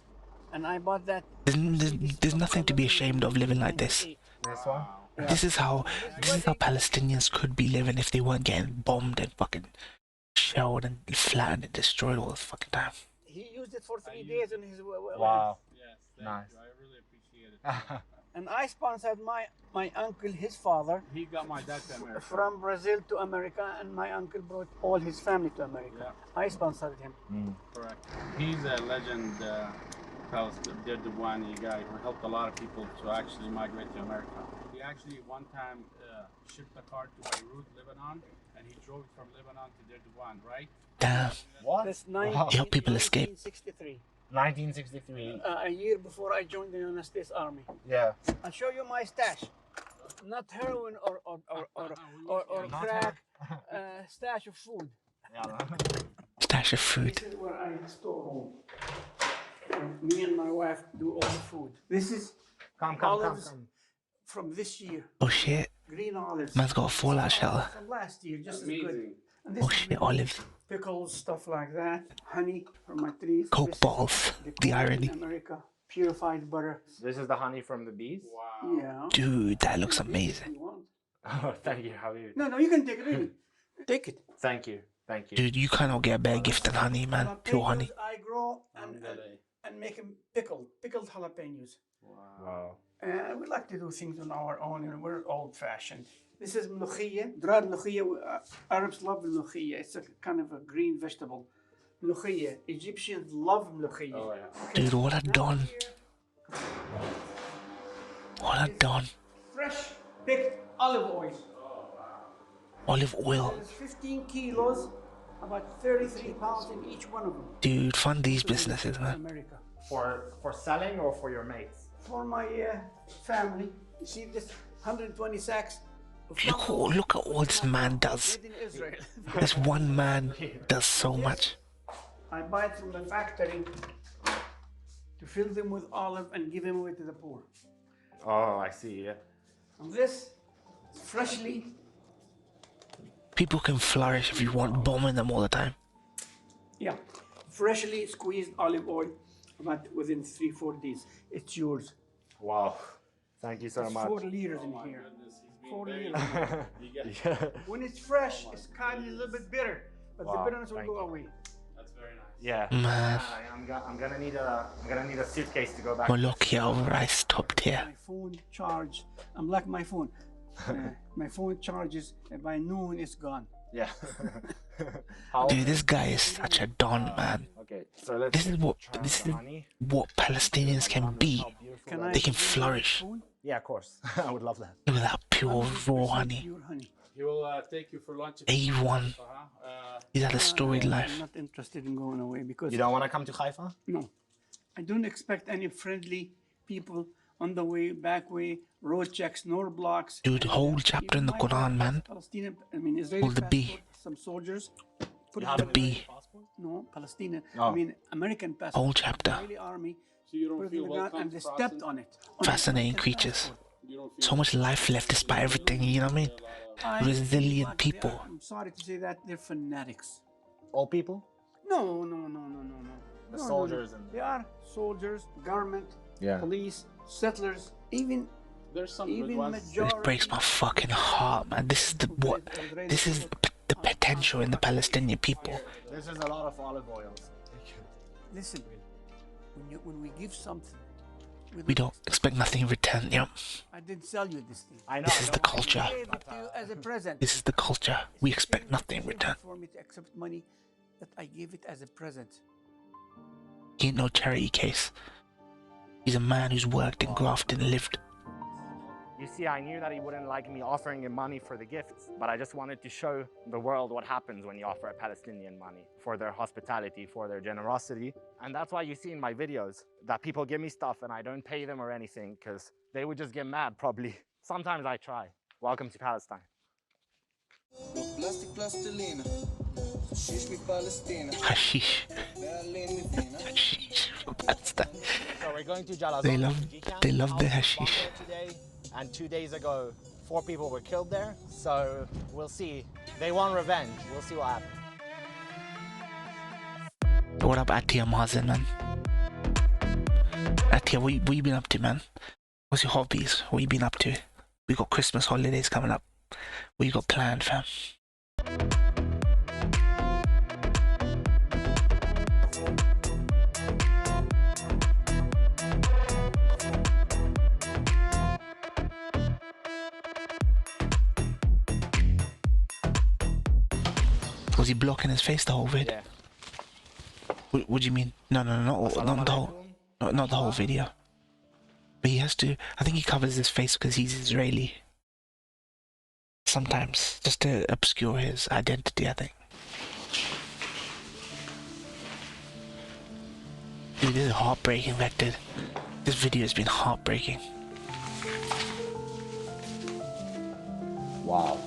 and I bought that. There's nothing to be ashamed of living like this. This one? Yeah. This is how Palestinians could be living if they weren't getting bombed and fucking shelled and flattened and destroyed all the fucking time. He used it for 3 days in his Wow. Yes, Nice. you. I really appreciate it. And I sponsored my uncle, his father, He got my dad to America. from Brazil to America, and my uncle brought all his family to America. Yeah. I sponsored him. Correct. He's a legend, Palestinian guy who helped a lot of people to actually migrate to America. He actually one time shipped a car to Beirut, Lebanon, and he drove it from Lebanon to Deir right? Damn. What? That's Help people escape. 1963. 1963. A year before I joined the United States Army. Yeah. I'll show you my stash. Not heroin or crack. Stash of food. Stash of food. This is where I store home. Me and my wife do all the food. This is olives from this year. Oh shit. Green olives. Man's got a fallout shelter. From last year, just as Amazing. good. And this Oh is shit, olives. pickles, stuff like that. Honey from my trees. Coke This is bottles. The corn in irony. America. Purified butter. This is the honey from the bees? Wow. Yeah. Dude, that looks If amazing. you want. Oh, thank you. How are you? No, you can take it. Really. Take it. Thank you. Thank you. Dude, you cannot get a better gift than honey, man. Pure honey. I grow and make them pickled jalapenos. Wow. And we like to do things on our own, and we're old-fashioned. This is mlokhia, dried mlokhia. Arabs love mlokhia. It's a kind of a green vegetable. Mlokhia. Egyptians love mlokhia. Oh, yeah. Dude, what a don. What a don. Fresh picked olive oil. Olive oil. There's 15 kilos, about 33 pounds in each one of them. Dude, fund these businesses, man. America. For selling or for your mates? For my family, you see this 120 sacks. Look at all this man does. Made in Israel. This one man does so much. I buy it from the factory to fill them with olive and give them away to the poor. Oh, I see. Yeah. And this, freshly. People can flourish if you want bombing them all the time. Yeah, freshly squeezed olive oil, but within 3-4 days, it's yours. Wow. Thank you so There's much. 4 liters in here. 4 liters. Yeah. When it's fresh, it's kind of a little bit bitter, but the Wow, bitterness will thank go you. away. That's very nice. Yeah. Man. I'm gonna need a suitcase to go back. Molokia over ice top tier. My phone charge. I'm like my phone. My phone charges, and by noon it's gone. Yeah. Dude, this guy is such a don, man. Okay, so let's. This is what Palestinians can be. They can flourish. Yeah, of course. I would love that. Look at that pure raw honey. Pure honey. He will take you for lunch. A1. He's had a storied I'm life. not interested in going away because You don't want to come to Haifa? no, I don't expect any friendly people on the way, back way, road checks, nor blocks. Dude, whole chapter in the Quran, man. Palestinian, Israeli All the B. passport, some soldiers. Put The B. No, Palestinian. Oh. American passport. Whole chapter. Israeli army. So you Put don't it in feel the ground welcome and they to stepped crossing? on it. Fascinating creatures. You don't feel So much life left despite everything, you know what I mean? Resilient people. I'm sorry to say that they're fanatics. All people? No. The No, soldiers and. They are soldiers, government, Yeah. police, settlers, even There's some good even ones. majority. This breaks my fucking heart, man. This is this is the potential in the Palestinian people. This is a lot of olive oils. Listen, when we give something, We don't expect nothing in return, yep. I didn't sell you this thing. I know. This is the culture. I gave it to you as a present. This is the culture. We expect nothing in return. For me to accept money, that I gave it as a present. He ain't no charity case. He's a man who's worked and grafted and lived. You see, I knew that he wouldn't like me offering him money for the gifts, but I just wanted to show the world what happens when you offer a Palestinian money for their hospitality, for their generosity. And that's why you see in my videos that people give me stuff and I don't pay them or anything because they would just get mad probably. Sometimes I try. Welcome to Palestine. Plastic plastilina. Hashish. Hashish from Palestine. So we're going to Jalazon. They love the hashish. Today, and 2 days ago, 4 people were killed there. So we'll see. They want revenge. We'll see what happens. What up, Atia Mazen, man? Atia, what you been up to, man? What's your hobbies? What you been up to? We got Christmas holidays coming up. What you got planned, fam? Was he blocking his face the whole vid? Yeah. What do you mean? No, not the whole video. But he has to. I think he covers his face because he's Israeli. Sometimes, just to obscure his identity, I think. Dude, this is heartbreaking, Vector. This video has been heartbreaking. Wow.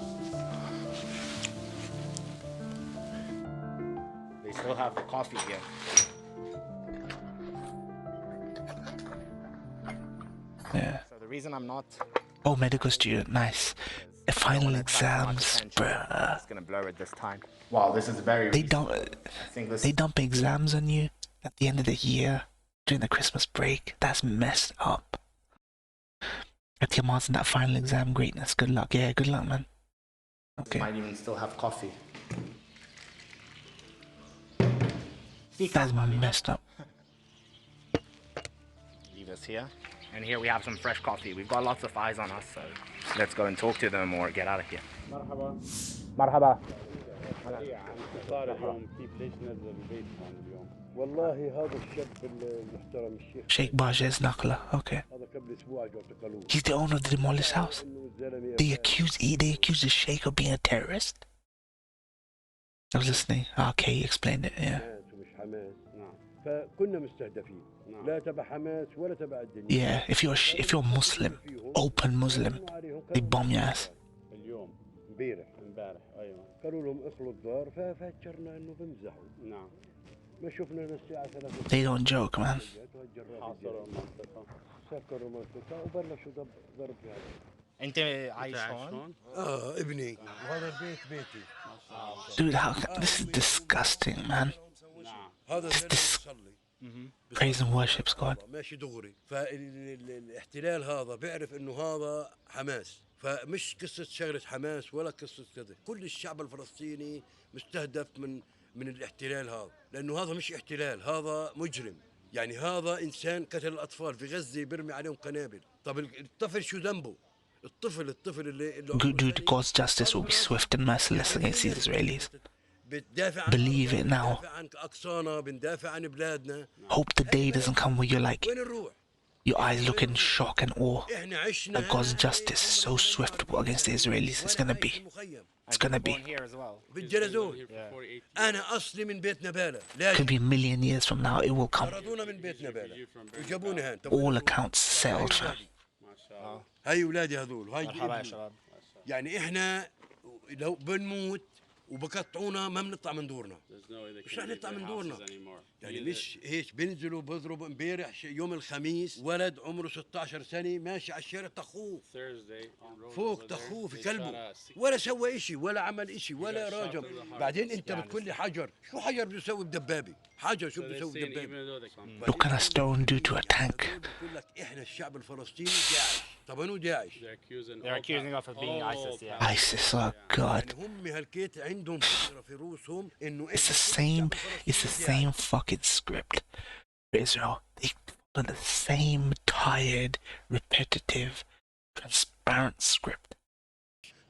They still have the coffee here. Yeah. So the reason I'm not... Oh, medical student, nice. The final exams, bruh. It's gonna blur it this time. Wow, this is very... They dump exams on you at the end of the year during the Christmas break. That's messed up. At your marks in that final exam, greatness. Good luck. Yeah, good luck, man. Okay. Might even still have coffee. That's messed up. Leave us here. And here we have some fresh coffee. We've got lots of eyes on us, so let's go and talk to them or get out of here. Marhaba. Marhaba. Sheikh Bajes Nakla. Okay. He's the owner of the demolished house. They accuse the Sheikh of being a terrorist. I was listening. Okay, he explained it. Yeah. Yeah, if you're Muslim, open Muslim, they bomb your ass. They don't joke, man. Dude, this is disgusting, man. Praise and worships God. ماشي دغري فالاحتلال هذا بيعرف انه هذا حماس فمش قصة شغلة حماس ولا قصة كذا كل الشعب الفلسطيني مستهدف من الاحتلال هذا لانه هذا مش احتلال هذا مجرم يعني هذا انسان قتل الاطفال في غزة بيرمي عليهم قنابل طب الطفل شو ذنبه الطفل اللي Dude, God's justice will be swift and merciless against these Israelis. Believe it now. Hope the day doesn't come where you're like, your eyes look in shock and awe that God's justice is so swift against the Israelis. It's gonna be. It's gonna be. Could be a million years from now, it will come. All accounts settled, fam. هاي ولادي هذول هاي يعني احنا لو بنموت وبقطعونا ما بنطلع من دورنا مش رح نطلع من دورنا يعني مش هيك بينزلوا بيضربوا امبارح يوم الخميس ولد عمره 16 سنه ماشي على الشارع طخوه فوق طخوه في كلبه ولا سوى اشي ولا عمل اشي ولا راجم بعدين انت بتقول لي حجر شو حجر بده يسوي بدبابه حجر شو بده يسوي بدبابه What can a stone do to a tank? بقول لك احنا الشعب الفلسطيني داعش طب انو داعش They're accusing us of being ISIS, yeah. ISIS, oh God. هم هالكيت عندهم فكره في روسهم انه It's the same fucking script for Israel. They follow the same tired, repetitive, transparent script.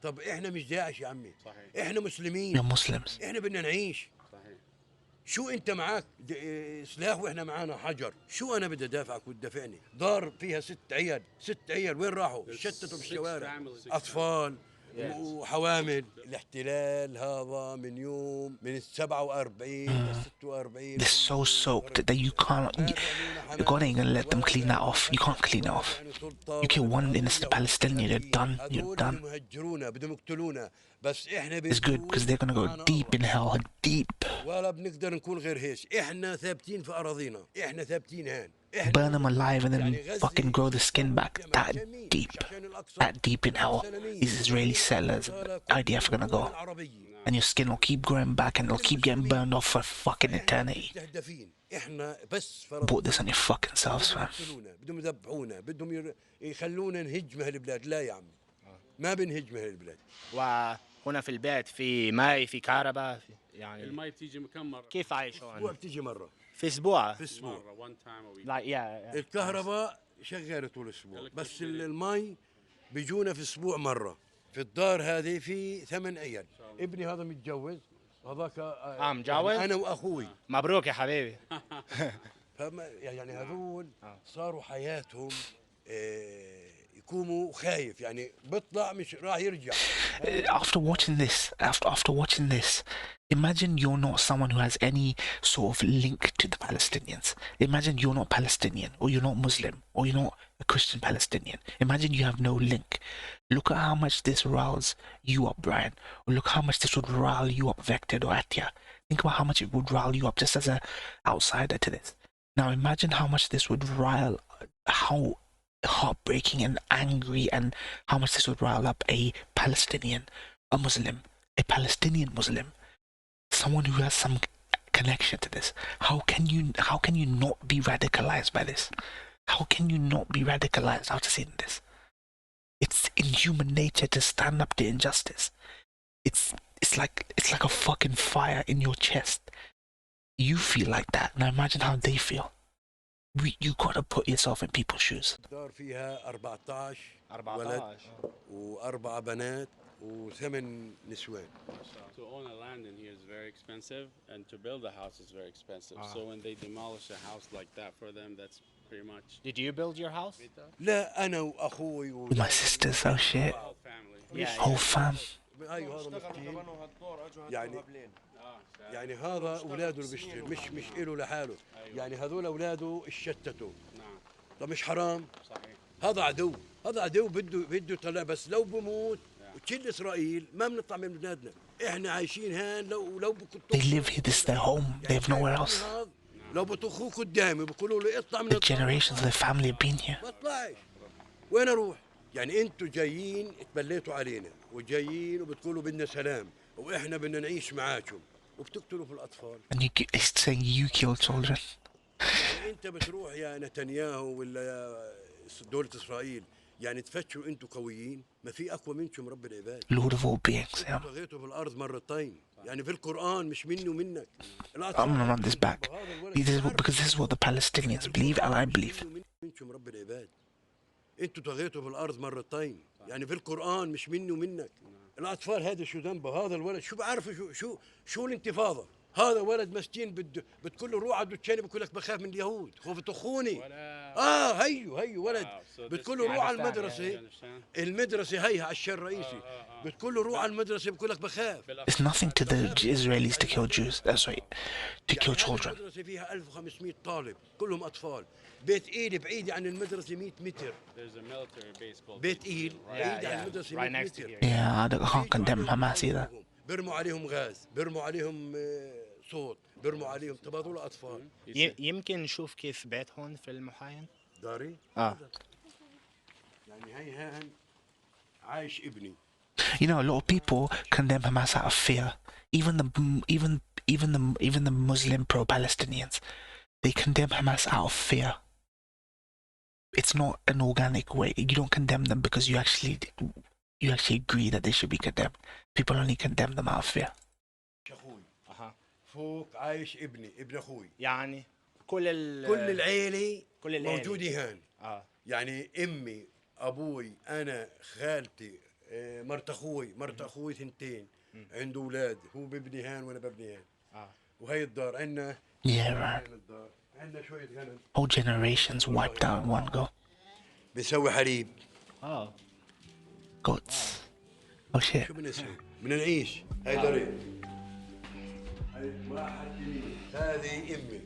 طب احنا مش داعش يا عمي احنا مسلمين We're Muslims. احنا بدنا نعيش شو انت معك سلاح واحنا معانا حجر شو انا بدي ادافعك وتدافعني دار فيها 6 عيال وين راحوا شتتوا بالشوارع اطفال وحوامل الاحتلال هذا من يوم من 47 ل 46. They're so soaked that you can't. God ain't gonna let them clean that off. You can't clean it off. You kill one innocent Palestinian, you're done. You're done. It's good because they're gonna go deep in hell, deep. ولا بنقدر نكون غير هيك. احنا ثابتين في اراضينا. احنا ثابتين هان. Burn them alive and then fucking grow the skin back. That deep in hell. These Israeli settlers, IDF are gonna go. And your skin will keep growing back and it'll keep getting burned off for fucking eternity. Bought this on your fucking selves, fam. بدهم يذبحونا، بدهم يخلونا نهجم هالبلاد. لا يا عمي، ما بنهجم هالبلاد. وهنا في البيت في ماء، في كهرباء، يعني الماء بتيجي كم مرة؟ كيف عايشون؟ اسبوع بتيجي مرة. في اسبوع؟ في اسبوع. الكهرباء شغالة طول الاسبوع، بس المي بيجونا في اسبوع مرة. في الدار هذه في 8 عيال. ابني هذا متجوز، هذاك متجوز؟ انا واخوي. مبروك يا حبيبي. يعني هذول صاروا حياتهم يكونوا خايف، يعني بيطلع مش راح يرجع. After watching this, imagine you're not someone who has any sort of link to the Palestinians. Imagine you're not Palestinian, or you're not Muslim, or you're not a Christian Palestinian. Imagine you have no link. Look at how much this riles you up, Brian. Or look how much this would rile you up, Vected or Atya. Think about how much it would rile you up just as an outsider to this. Now imagine how much this would rile, how heartbreaking and angry, and how much this would rile up a Palestinian, a Muslim, a Palestinian Muslim, someone who has some connection to this. How can you not be radicalized by this? How can you not be radicalized after seeing this? It's in human nature to stand up to injustice. It's like a fucking fire in your chest. You feel like that. Now imagine how they feel. You gotta put yourself in people's shoes. الدار فيها 14 ولد و4 بنات و8 نسوان. To own a land in here is very expensive, and to build a house is very expensive. So when they demolish a house like that for them, that's pretty much. Did you build your house? لا أنا وأخوي My sisters, oh shit. Whole fam. يعني هذا اولاده اللي بيشتغل، مش إله لحاله. يعني هذول اولاده اتشتتوا. طب مش حرام؟ صحيح. هذا عدو بده يطلع، بس لو بموت وتشيل اسرائيل ما بنطلع من بلادنا. احنا عايشين هان لو They live here, this is their home. They have nowhere else. لو بطخوه قدامي بيقولوا له اطلع من The generations of their family have been here. ما اطلعش. وين اروح؟ يعني انتوا جايين تبليتوا علينا وجايين وبتقولوا بدنا سلام واحنا بدنا نعيش معاكم وبتقتلوا في الاطفال. And it's saying you kill children. يعني انت بتروح يا نتنياهو ولا يا دولة اسرائيل، يعني تفتشوا انتوا قويين، ما في اقوى منكم رب العباد. Lord of all beings. Yeah. طغيتوا في الارض مرتين، يعني في القرآن مش مني ومنك. I'm gonna run this back. Because this is what the Palestinians believe and I believe. منكم رب العباد. انتوا طغيتوا في الارض مرتين، يعني في القرآن مش مني ومنك. الاطفال هذا شو ذنبه؟ هذا الولد شو بعرفوا شو الانتفاضة؟ هذا ولد مسكين بتقول له روح على الدكان بقول لك بخاف من اليهود، خوف تخوني. هيو ولد بتقول له روح على المدرسة هيها على الشارع الرئيسي، بتقول له روح على المدرسة بقول لك بخاف. It's nothing to the Israelis to kill Jews. That's right. To kill children. المدرسة فيها 1500 طالب كلهم أطفال. بيت إيل بعيد عن المدرسة 100 متر. بيت إيل بعيد عن المدرسة 100 متر. Yeah, I can't condemn Hamas either. برموا عليهم غاز، برموا عليهم صوت، برموا عليهم تبادلوا أطفال. يمكن نشوف كيف بيت هون في المحاين؟ داري؟ يعني هي هان عايش ابني. You know, a lot of people condemn Hamas out of fear. Even the Muslim pro-Palestinians, they condemn Hamas out of fear. It's not an organic way. You don't condemn them because you actually agree that they should be condemned. People only condemn them out of fear. فوق عايش ابن اخوي. يعني كل العيلة موجودة هان. يعني امي، ابوي، انا، خالتي، مرت اخوي ثنتين، عنده اولاد، هو ببني هان وانا ببني هان. وهي الدار عندنا. Yeah, right. عندنا شوية غنم. Whole generations wiped out in one go. بنسوي حليب. Goats. Oh shit. شو بدنا نسوي؟ بدنا نعيش. هاي طريق. هاي واحد يمين. هذه امي.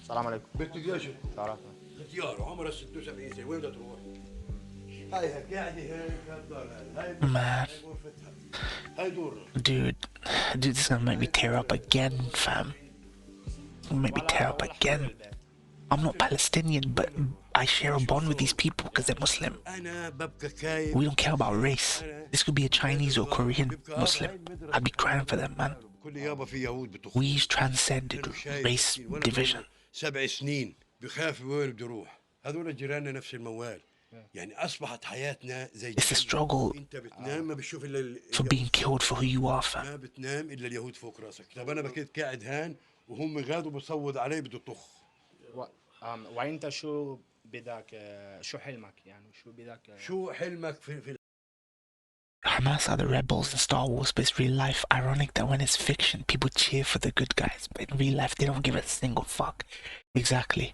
السلام عليكم. بنت قديش تكون؟ تعرفنا. ختيار عمرها 76 سنة، وين بدها تروح؟ هاي قاعدة هيك هالدار هاي. Man. هاي غرفتها. هاي دورنا. Dude, this is gonna make me tear up again, fam. It's gonna make me tear up again. I'm not Palestinian, but I share a bond with these people because they're Muslim. أنا ببقى كايف. We don't care about race. This could be a Chinese or Korean Muslim. I'd be crying for them, man. كل يابا في يهود بتخوف. We transcended race division. 7 سنين بخاف وين بده يروح. هذول جيراننا نفس الموال. يعني أصبحت حياتنا زي It's a struggle أنت بتنام ما بتشوف إلا for being killed for who you are, fam. ما بتنام إلا اليهود فوق راسك. طب أنا بكيت قاعد هان وهم غادوا بصوت علي بده يطخ. وانت شو بدك شو حلمك يعني شو بدك شو حلمك في Hamas are the rebels in Star Wars, but it's real life. Ironic that when it's fiction, people cheer for the good guys, but in real life, they don't give a single fuck. Exactly.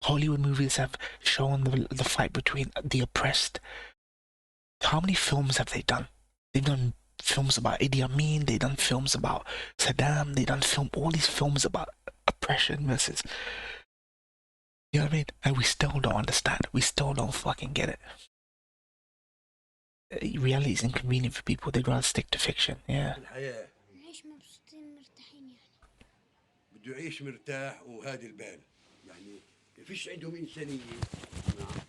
Hollywood movies have shown the fight between the oppressed. How many films have they done? They've done films about Idi Amin, they've done films about Saddam, they've done all these films about oppression versus... You know what I mean? And we still don't understand. We still don't fucking get it. Reality is inconvenient for people. They'd rather stick to fiction. Yeah. نعيش مبسوطين مرتاحين يعني. بده يعيش مرتاح وهادي البال. يعني فيش عندهم إنسانية.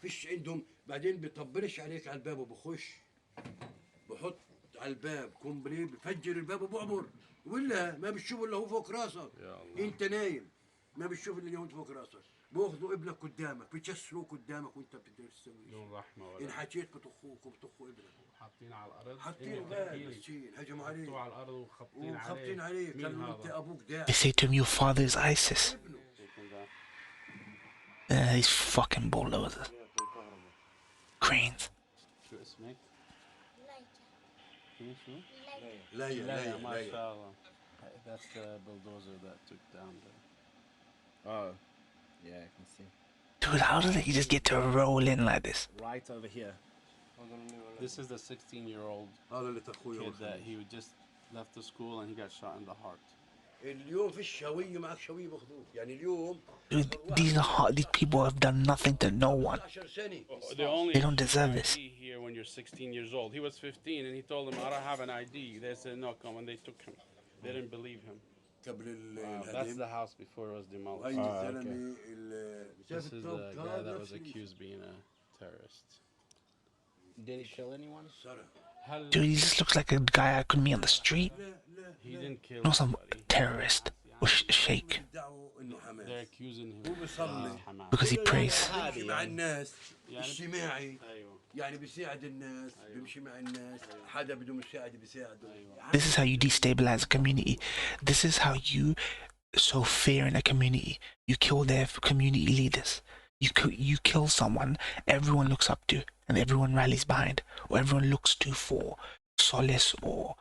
فيش عندهم بعدين بيطبلش عليك على الباب وبخش. بحط على الباب قنبلة بفجر الباب وبعبر. ولا ما بتشوف الا هو فوق راسك. انت نايم ما بتشوف الا اليهود فوق راسك. بياخذوا ابنك قدامك بتشسروه قدامك وانت بتقدر تسوي بدون رحمه ولا ان حكيت بطخوك وبطخوا ابنك. حاطين على الارض حاطين غير مسكين هجموا عليه. حطوه على الارض وخبطين عليه قالوا انت ابوك داعي. They say to him, your father is ISIS. These fucking bulldozers. Cranes. شو اسمك؟ شو؟ ليا ما شاء الله. That's the bulldozer that took down the... Oh, yeah, I can see. Dude, how did he just get to roll in like this? Right over here. This is the 16-year-old kid that he just left the school and he got shot in the heart. اليوم في الشهوية معك شهوية بخذوك يعني اليوم. Dude, these people have done nothing to no one. They don't deserve this. Here when you're 16 years old. He was 15 and he told them, I don't have an ID. They said, no, come, and they took him. They didn't believe him. That's the house before it was demolished. Okay. This is the guy that was accused of being a terrorist. Did he kill anyone? Dude, he just looks like a guy I could meet on the street. He didn't kill Not some terrorist or sheikh. They're accusing him Because he prays. مع الناس اجتماعي يعني بيساعد الناس بيمشي مع الناس حدا بده مساعدة بيساعده. This is how you destabilize a community. This is how you sow fear in a community. You kill their community leaders. You kill someone everyone looks up to and everyone rallies behind, or everyone looks to for solace or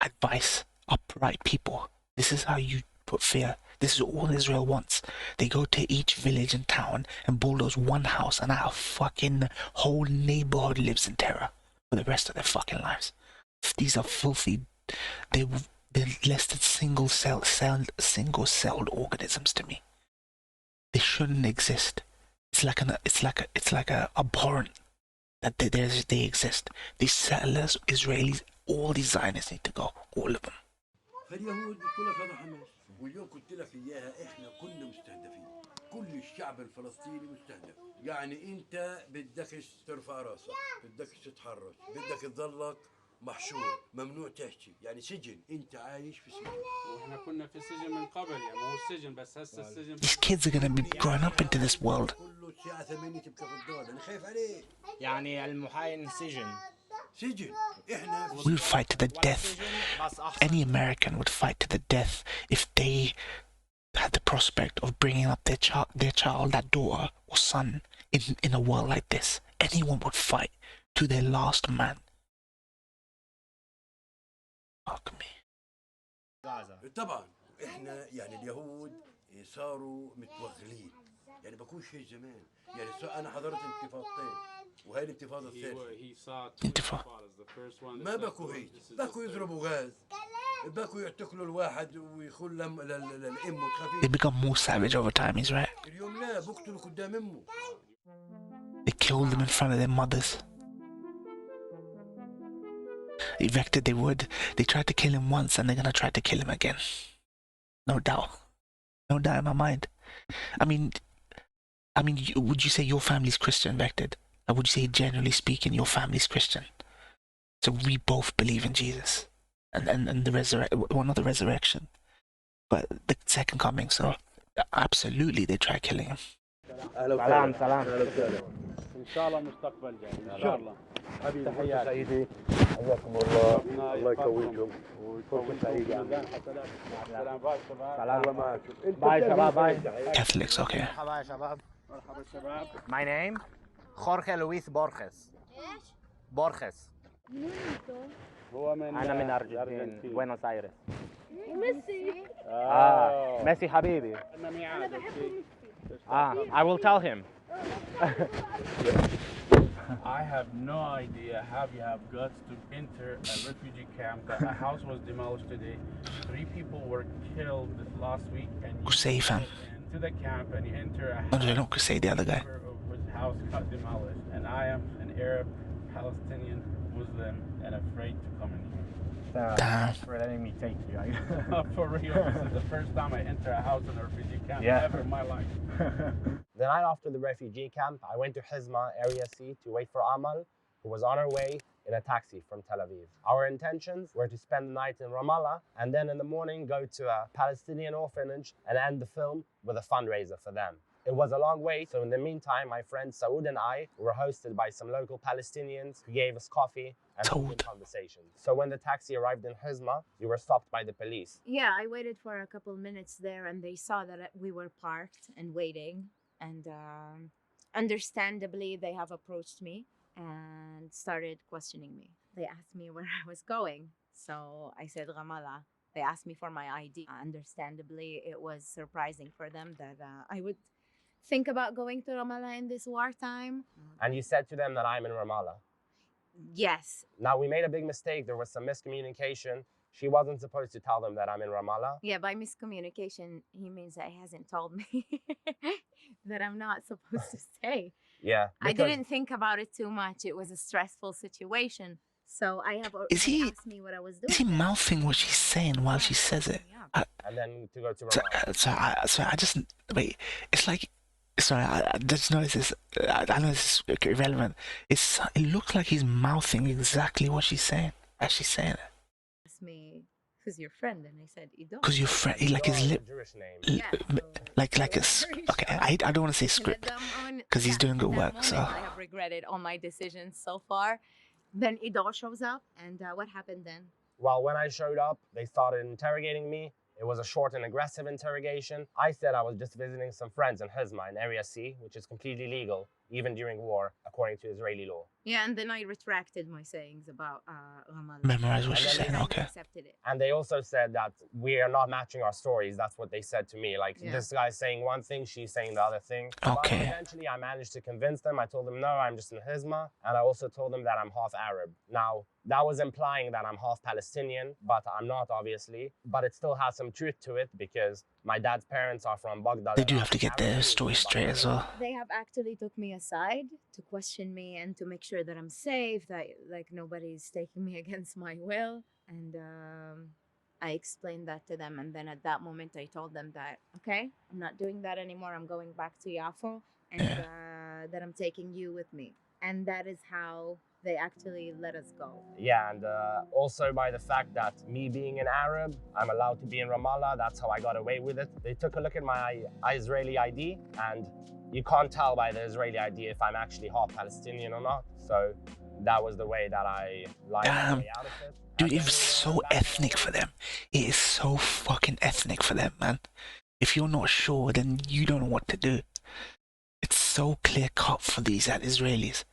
advice. Upright people. This is how you put fear. This is all Israel wants. They go to each village and town and bulldoze one house, and our fucking whole neighborhood lives in terror for the rest of their fucking lives. These are filthy. They're less than single-celled organisms to me. They shouldn't exist. It's like a abhorrent that they exist. These settlers, Israelis, all these Zionists need to go. All of them. فاليهود بتقول لك هذا حماس واليوم قلت لك اياها احنا كنا مستهدفين. كل الشعب الفلسطيني مستهدف. يعني انت بدكش ترفع راسك، بدكش تتحرك، بدك تضلك محشور، ممنوع تحكي، يعني سجن، انت عايش في سجن. واحنا كنا في سجن من قبل يعني مو السجن بس هسه السجن. These kids are gonna be growing up into this world. كله الساعة 8 تبقى في الدار، انا خايف عليه. يعني المحاين سجن. سجن. احنا We would fight to the death. Any American would fight to the death if they had the prospect of bringing up their child, that daughter or son, in a world like this. Anyone would fight to their last man. Fuck me. طبعا احنا يعني اليهود صاروا متوغلين، يعني بكون شيء زمان، يعني انا حضرت انتفاضتين وهي الانتفاضة الثالثة. انتفاضة. ما بكوا هيك، بكوا يضربوا غاز، بكوا يعتقلوا الواحد ويخون الأم وتخافي. They become more savage over time, he's right. اليوم لا بقتلوا قدام أمه. They killed them in front of their mothers. Evicted they would. They tried to kill him once and they're gonna try to kill him again. No doubt. No doubt in my mind. I mean, would you say your family's Christian, Vected? Or would you say, generally speaking, your family's Christian? So we both believe in Jesus and the well, not the resurrection, but the second coming. So absolutely, they try killing him. سلام سلام. ان شاء الله مستقبل جاي ان شاء الله. تحياتي سيدي، حياكم الله، الله يقويكم ويكون سعيد. سلام باي شباب. سلام معكم. باي شباب باي. Catholics, okay. مرحبا يا شباب. مرحبا شباب. My name Jorge Luis Borges. ايش؟ Borges. هو من أنا من أرجنتين بوينوس آيرس. ميسي. ميسي حبيبي. انا بحب ميسي. I will tell him. I have no idea how you have guts to enter a refugee camp. A house was demolished today. 3 people were killed this last week, and you Crusade fam. into the camp and you enter a No, they don't Crusade, the other guy. whose house got demolished. And I am an Arab, Palestinian, Muslim, and afraid to come in here. Damn. For letting me take you. For real, this is the first time I enter a house in a refugee camp ever in my life. The night after the refugee camp, I went to Hizma, Area C, to wait for Amal, who was on her way in a taxi from Tel Aviv. Our intentions were to spend the night in Ramallah and then in the morning go to a Palestinian orphanage and end the film with a fundraiser for them. It was a long wait, so in the meantime, my friend Saud and I were hosted by some local Palestinians who gave us coffee and good conversation. So when the taxi arrived in Hizma, we were stopped by the police. Yeah, I waited for a couple minutes there and they saw that we were parked and waiting. And understandably, they have approached me and started questioning me. They asked me where I was going. So I said Ramallah. They asked me for my ID. Understandably, it was surprising for them that I would think about going to Ramallah in this wartime. And you said to them that I'm in Ramallah. Yes. Now, we made a big mistake. There was some miscommunication. She wasn't supposed to tell them that I'm in Ramallah. Yeah, by miscommunication, he means that he hasn't told me that I'm not supposed to stay. Yeah. I didn't think about it too much. It was a stressful situation. So I have asked me what I was doing. Is he mouthing what she's saying while she says it? And then to go to Ramallah. So I just, wait, it's like, sorry, I just noticed this. I know this is irrelevant. It looks like he's mouthing exactly what she's saying as she's saying it. Asked me, who's your friend? And I said, Ido. Because your friend, like his lip, like a, okay, I don't want to say script, because he's doing good work, so. I have regretted all my decisions so far. Then Ido shows up, and what happened then? Well, when I showed up, they started interrogating me. It was a short and aggressive interrogation. I said I was just visiting some friends in Hizma in Area C, which is completely legal, even during war, according to Israeli law. Yeah, and then I retracted my sayings about Ramallah. Memorize what she's saying, okay. Accepted it. And they also said that we are not matching our stories. That's what they said to me. Like, this guy's saying one thing, she's saying the other thing. Okay. But eventually, I managed to convince them. I told them, no, I'm just in Hizma. And I also told them that I'm half Arab. Now, that was implying that I'm half Palestinian, but I'm not, obviously. But it still has some truth to it because my dad's parents are from Baghdad. They do have to get their story straight as well. They have actually took me aside to question me and to make sure that I'm safe, that like nobody's taking me against my will. And I explained that to them. And then at that moment, I told them that, okay, I'm not doing that anymore. I'm going back to Yafo and that I'm taking you with me. And that is how they actually let us go. Yeah, and also by the fact that me being an Arab, I'm allowed to be in Ramallah. That's how I got away with it. They took a look at my Israeli ID, and you can't tell by the Israeli ID if I'm actually half Palestinian or not. So that was the way that I lied my way out of it. Dude, it's so ethnic for them. It is so fucking ethnic for them, man. If you're not sure, then you don't know what to do. It's so clear cut for these Israelis.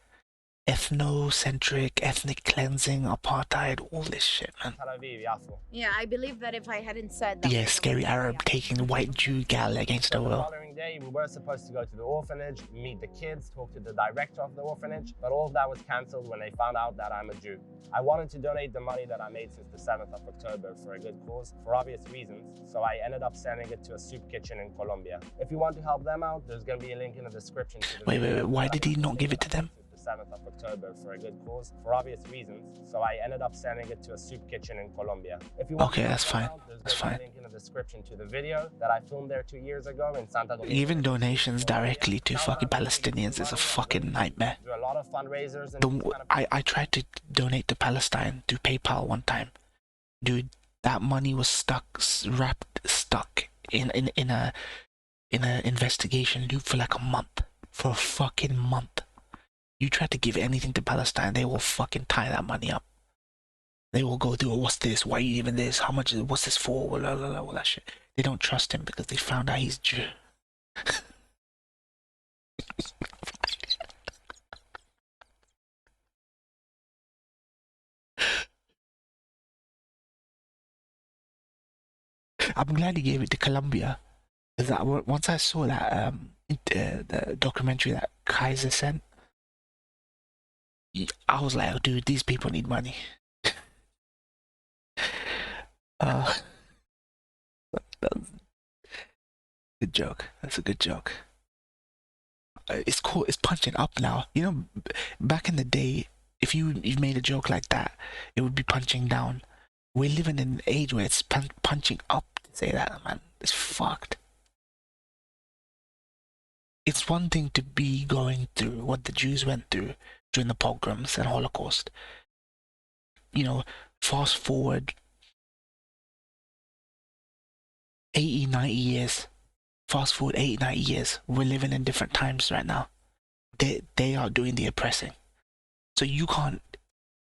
ethnocentric, ethnic cleansing, apartheid, all this shit, man. Tel Aviv, Yafo. Yeah, I believe that if I hadn't said that. Yeah, scary Arab taking white Jew gal against the The will. following day, we were supposed to go to the orphanage, meet the kids, talk to the director of the orphanage, but all of that was cancelled when they found out that I'm a Jew. I wanted to donate the money that I made since the 7th of October for a good cause, for obvious reasons, so I ended up sending it to a soup kitchen in Colombia. If you want to help them out, there's going to be a link in the description. To the Wait, why did he not give it to them? The 7th of October for a good cause, for obvious reasons, so I ended up sending it to a soup kitchen in Colombia. If you want Okay, to that's help fine. them out, there's That's going to fine. be a link in the description to the video that I filmed there 2 years ago in Santa Domingo. Even donations directly to fucking Palestinians is a fucking nightmare. Do a lot of fundraisers and I tried to donate to Palestine through PayPal one time. Dude, that money was stuck in a investigation loop for like a month. For a fucking month. You try to give anything to Palestine, they will fucking tie that money up. They will go through, what's this? Why are you giving this? How much is what's this for? Blah, blah, blah, all that shit. They don't trust him because they found out he's Jew. I'm glad he gave it to Colombia. Once I saw that the documentary that Kaiser sent, I was like, oh, dude, these people need money. Good joke. That's a good joke. It's cool. It's punching up now. You know, back in the day, if you've made a joke like that, it would be punching down. We're living in an age where it's punching up to say that, man. It's fucked. It's one thing to be going through what the Jews went through during the pogroms and Holocaust. You know, fast forward 80, 90 years. Fast forward 80, 90 years. We're living in different times right now. They are doing the oppressing. So you can't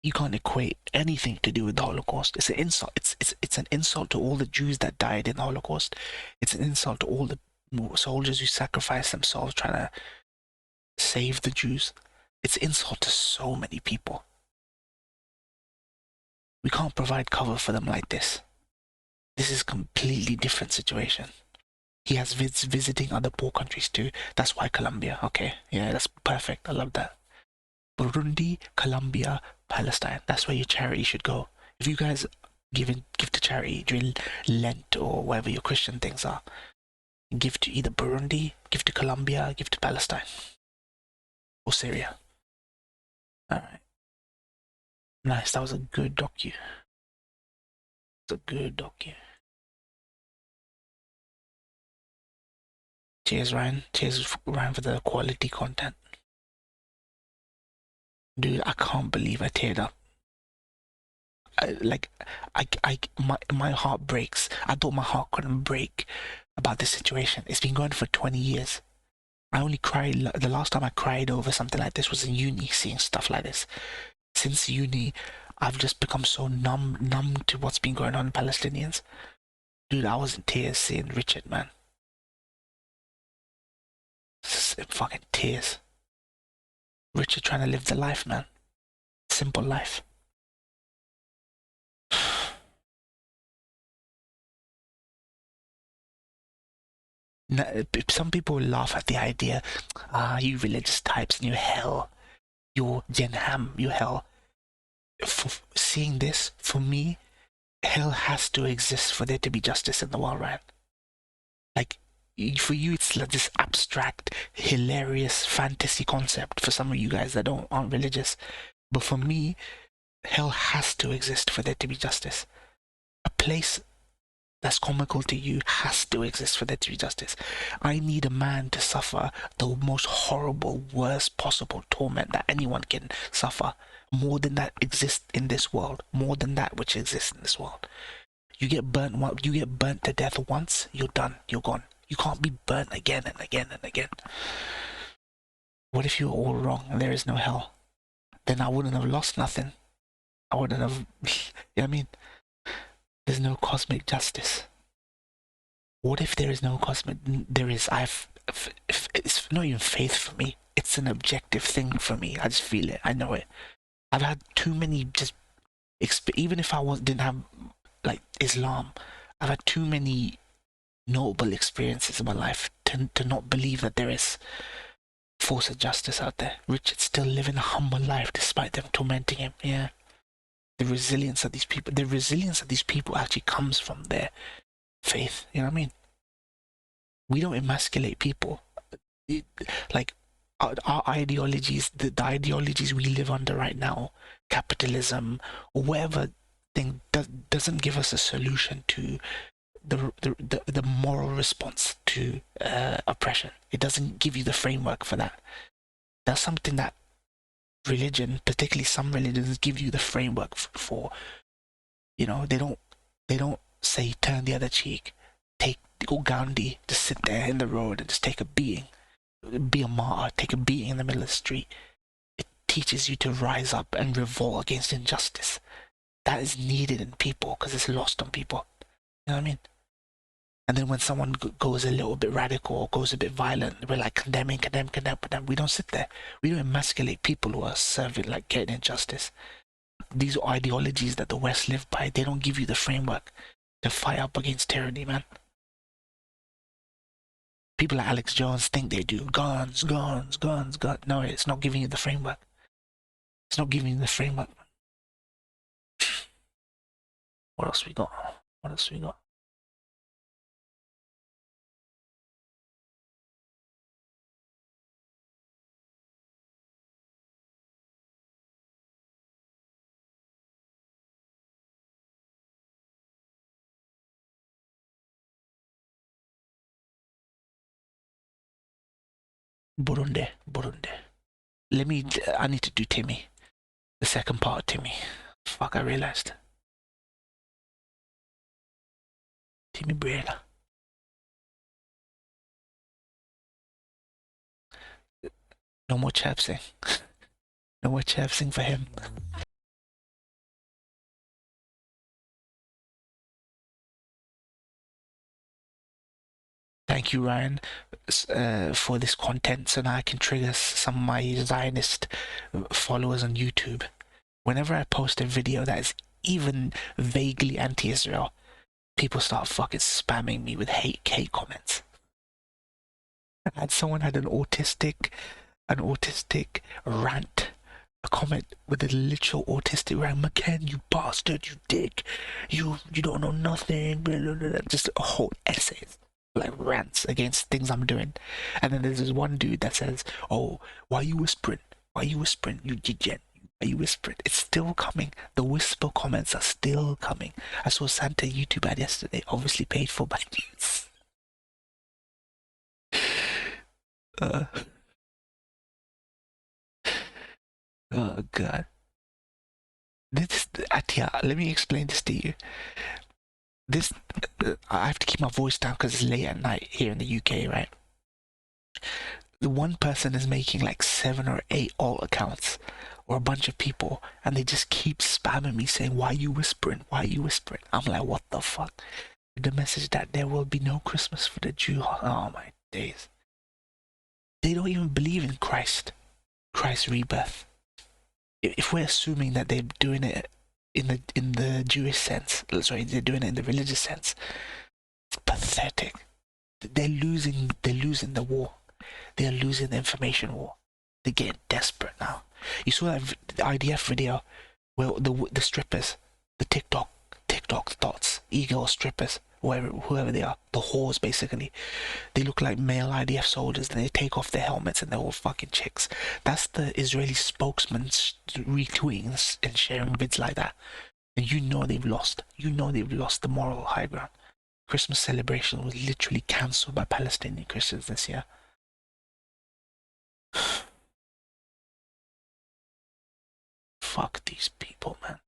equate anything to do with the Holocaust. It's an insult. It's an insult to all the Jews that died in the Holocaust. It's an insult to all the soldiers who sacrificed themselves trying to save the Jews. It's an insult to so many people. We can't provide cover for them like this. This is a completely different situation. He has visiting other poor countries too. That's why Colombia. Okay, yeah, that's perfect. I love that. Burundi, Colombia, Palestine. That's where your charity should go. If you guys give to charity during Lent or whatever your Christian things are, give to either Burundi, give to Colombia, give to Palestine. Or Syria. Alright. Nice, that was a good docu. It's a good docu. Cheers, Ryan. Cheers, Ryan, for the quality content. Dude, I can't believe I teared up. My heart breaks. I thought my heart couldn't break about this situation. It's been going for 20 years. I only cried, the last time I cried over something like this was in uni, seeing stuff like this. Since uni, I've just become so numb to what's been going on in Palestinians. Dude, I was in tears seeing Richard, man. Fucking tears. Richard trying to live the life, man. Simple life. Some people laugh at the idea, you religious types and you hell, you Jenham, you hell. For seeing this, for me, hell has to exist for there to be justice in the world, right? Like, for you, it's like this abstract, hilarious fantasy concept for some of you guys that aren't religious. But for me, hell has to exist for there to be justice. A place that's comical to you has to exist for there to be justice. I need a man to suffer the most horrible, worst possible torment that anyone can suffer. More than that exists in this world. More than that which exists in this world. You get burnt to death once, you're done. You're gone. You can't be burnt again and again and again. What if you were all wrong and there is no hell? Then I wouldn't have lost nothing. I wouldn't have, you know what I mean? There's no cosmic justice. What if there is no cosmic, there is, it's not even faith for me. it's an objective thing for me. I just feel it. I know it. I've had too many just even if I didn't have like Islam, I've had too many notable experiences in my life to not believe that there is force of justice out there. Richard's still living a humble life despite them tormenting him. Yeah. The resilience of these people actually comes from their faith. You know what I mean? We don't emasculate people. Like our ideologies, the ideologies we live under right now, capitalism or whatever thing, doesn't give us a solution to the moral response to oppression. It doesn't give you the framework for that. That's something that religion, particularly some religions, give you the framework for. You know, they don't say turn the other cheek, go Gandhi, just sit there in the road and just take a beating, be a martyr, take a beating in the middle of the street. It teaches you to rise up and revolt against injustice. That is needed in people because it's lost on people. You know what I mean? And then when someone goes a little bit radical or goes a bit violent, we're like condemn. We don't sit there. We don't emasculate people who are serving, like getting injustice. These are ideologies that the West live by. They don't give you the framework to fight up against tyranny, man. People like Alex Jones think they do. Guns. No, it's not giving you the framework. It's not giving you the framework. What else we got? Burundi. I need to do Timmy. The second part of Timmy. Fuck, I realized. Timmy Brera. No more chapsing. No more chapsing for him. Thank you, Ryan, for this content, so now I can trigger some of my Zionist followers on YouTube. Whenever I post a video that is even vaguely anti-Israel, people start fucking spamming me with hate comments. And someone had an autistic rant, a comment with a literal autistic rant. McKen, you bastard, you dick, you don't know nothing, blah, blah, blah. Just a whole essay. Like rants against things I'm doing. And then there's this one dude that says, oh, why you whispering, you degen, why you whispering? It's still coming. The whisper comments are still coming. I saw Santa YouTube ad yesterday, obviously paid for by news. Oh god. This Atia, let me explain this to you. This I have to keep my voice down because it's late at night here in the UK, right? The one person is making like 7 or 8 alt accounts or a bunch of people, and they just keep spamming me saying, why you whispering? I'm like, what the fuck? The message that there will be no Christmas for the Jew. Oh my days. They don't even believe in Christ's rebirth. If we're assuming that they're doing it in the Jewish sense, sorry, they're doing it in the religious sense, it's pathetic. They're losing the war. They're losing the information war. They're getting desperate now. You saw that the IDF video where the strippers, the TikTok thoughts, ego strippers, whoever they are, the whores basically. They look like male IDF soldiers, and they take off their helmets and they're all fucking chicks. That's the Israeli spokesman retweeting and sharing vids like that. And you know they've lost. You know they've lost the moral high ground. Christmas celebration was literally cancelled by Palestinian Christians this year. Fuck these people, man.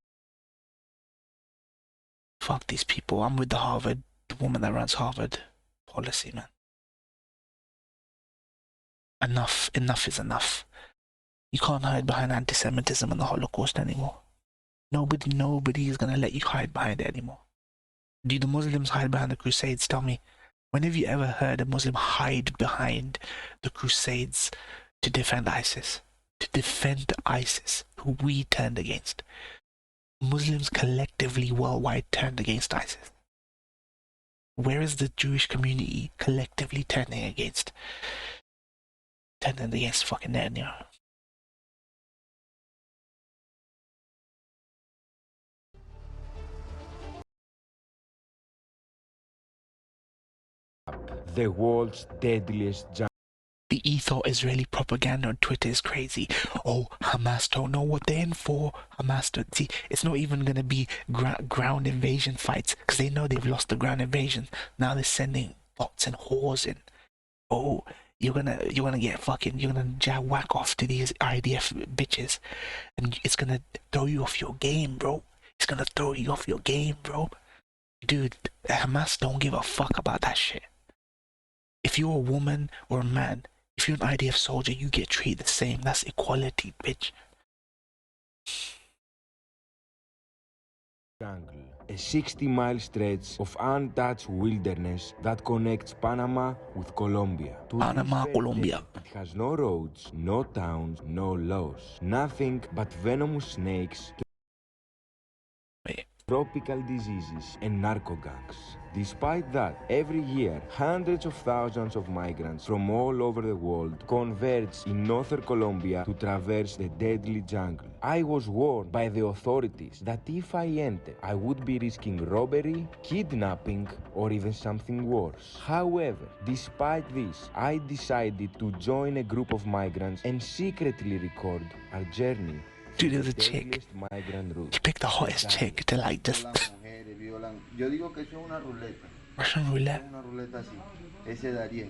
Fuck these people. I'm with the woman that runs Harvard policy, man. Enough is enough. You can't hide behind anti-Semitism and the Holocaust anymore. Nobody is gonna let you hide behind it anymore. Do the Muslims hide behind the Crusades? Tell me, when have you ever heard a Muslim hide behind the Crusades to defend ISIS. To defend ISIS, who we turned against. Muslims collectively worldwide turned against ISIS. Where is the Jewish community collectively turning against fucking Netanyahu? The world's deadliest giant. The Israeli propaganda on Twitter is crazy. Oh, Hamas don't know what they're in for. Hamas don't see. It's not even gonna be ground invasion fights because they know they've lost the ground invasion. Now they're sending bots and whores in. Oh, you're gonna get fucking. You're gonna whack off to these IDF bitches, and it's gonna throw you off your game, bro. It's gonna throw you off your game, bro. Dude, Hamas don't give a fuck about that shit. If you're a woman or a man, if you're an IDF soldier, you get treated the same. That's equality, bitch. Jungle, a 60-mile stretch of untouched wilderness that connects Panama with Colombia. Panama, Colombia. It has no roads, no towns, no laws. Nothing but venomous snakes, tropical diseases, and narco gangs. Despite that, every year, hundreds of thousands of migrants from all over the world converge in northern Colombia to traverse the deadly jungle. I was warned by the authorities that if I entered, I would be risking robbery, kidnapping, or even something worse. However, despite this, I decided to join a group of migrants and secretly record our journey. Dude, there's a chick. She picked the hottest chick to like just. Yo digo que eso es una ruleta. Russian roulette. Una ruleta así. Ese daría.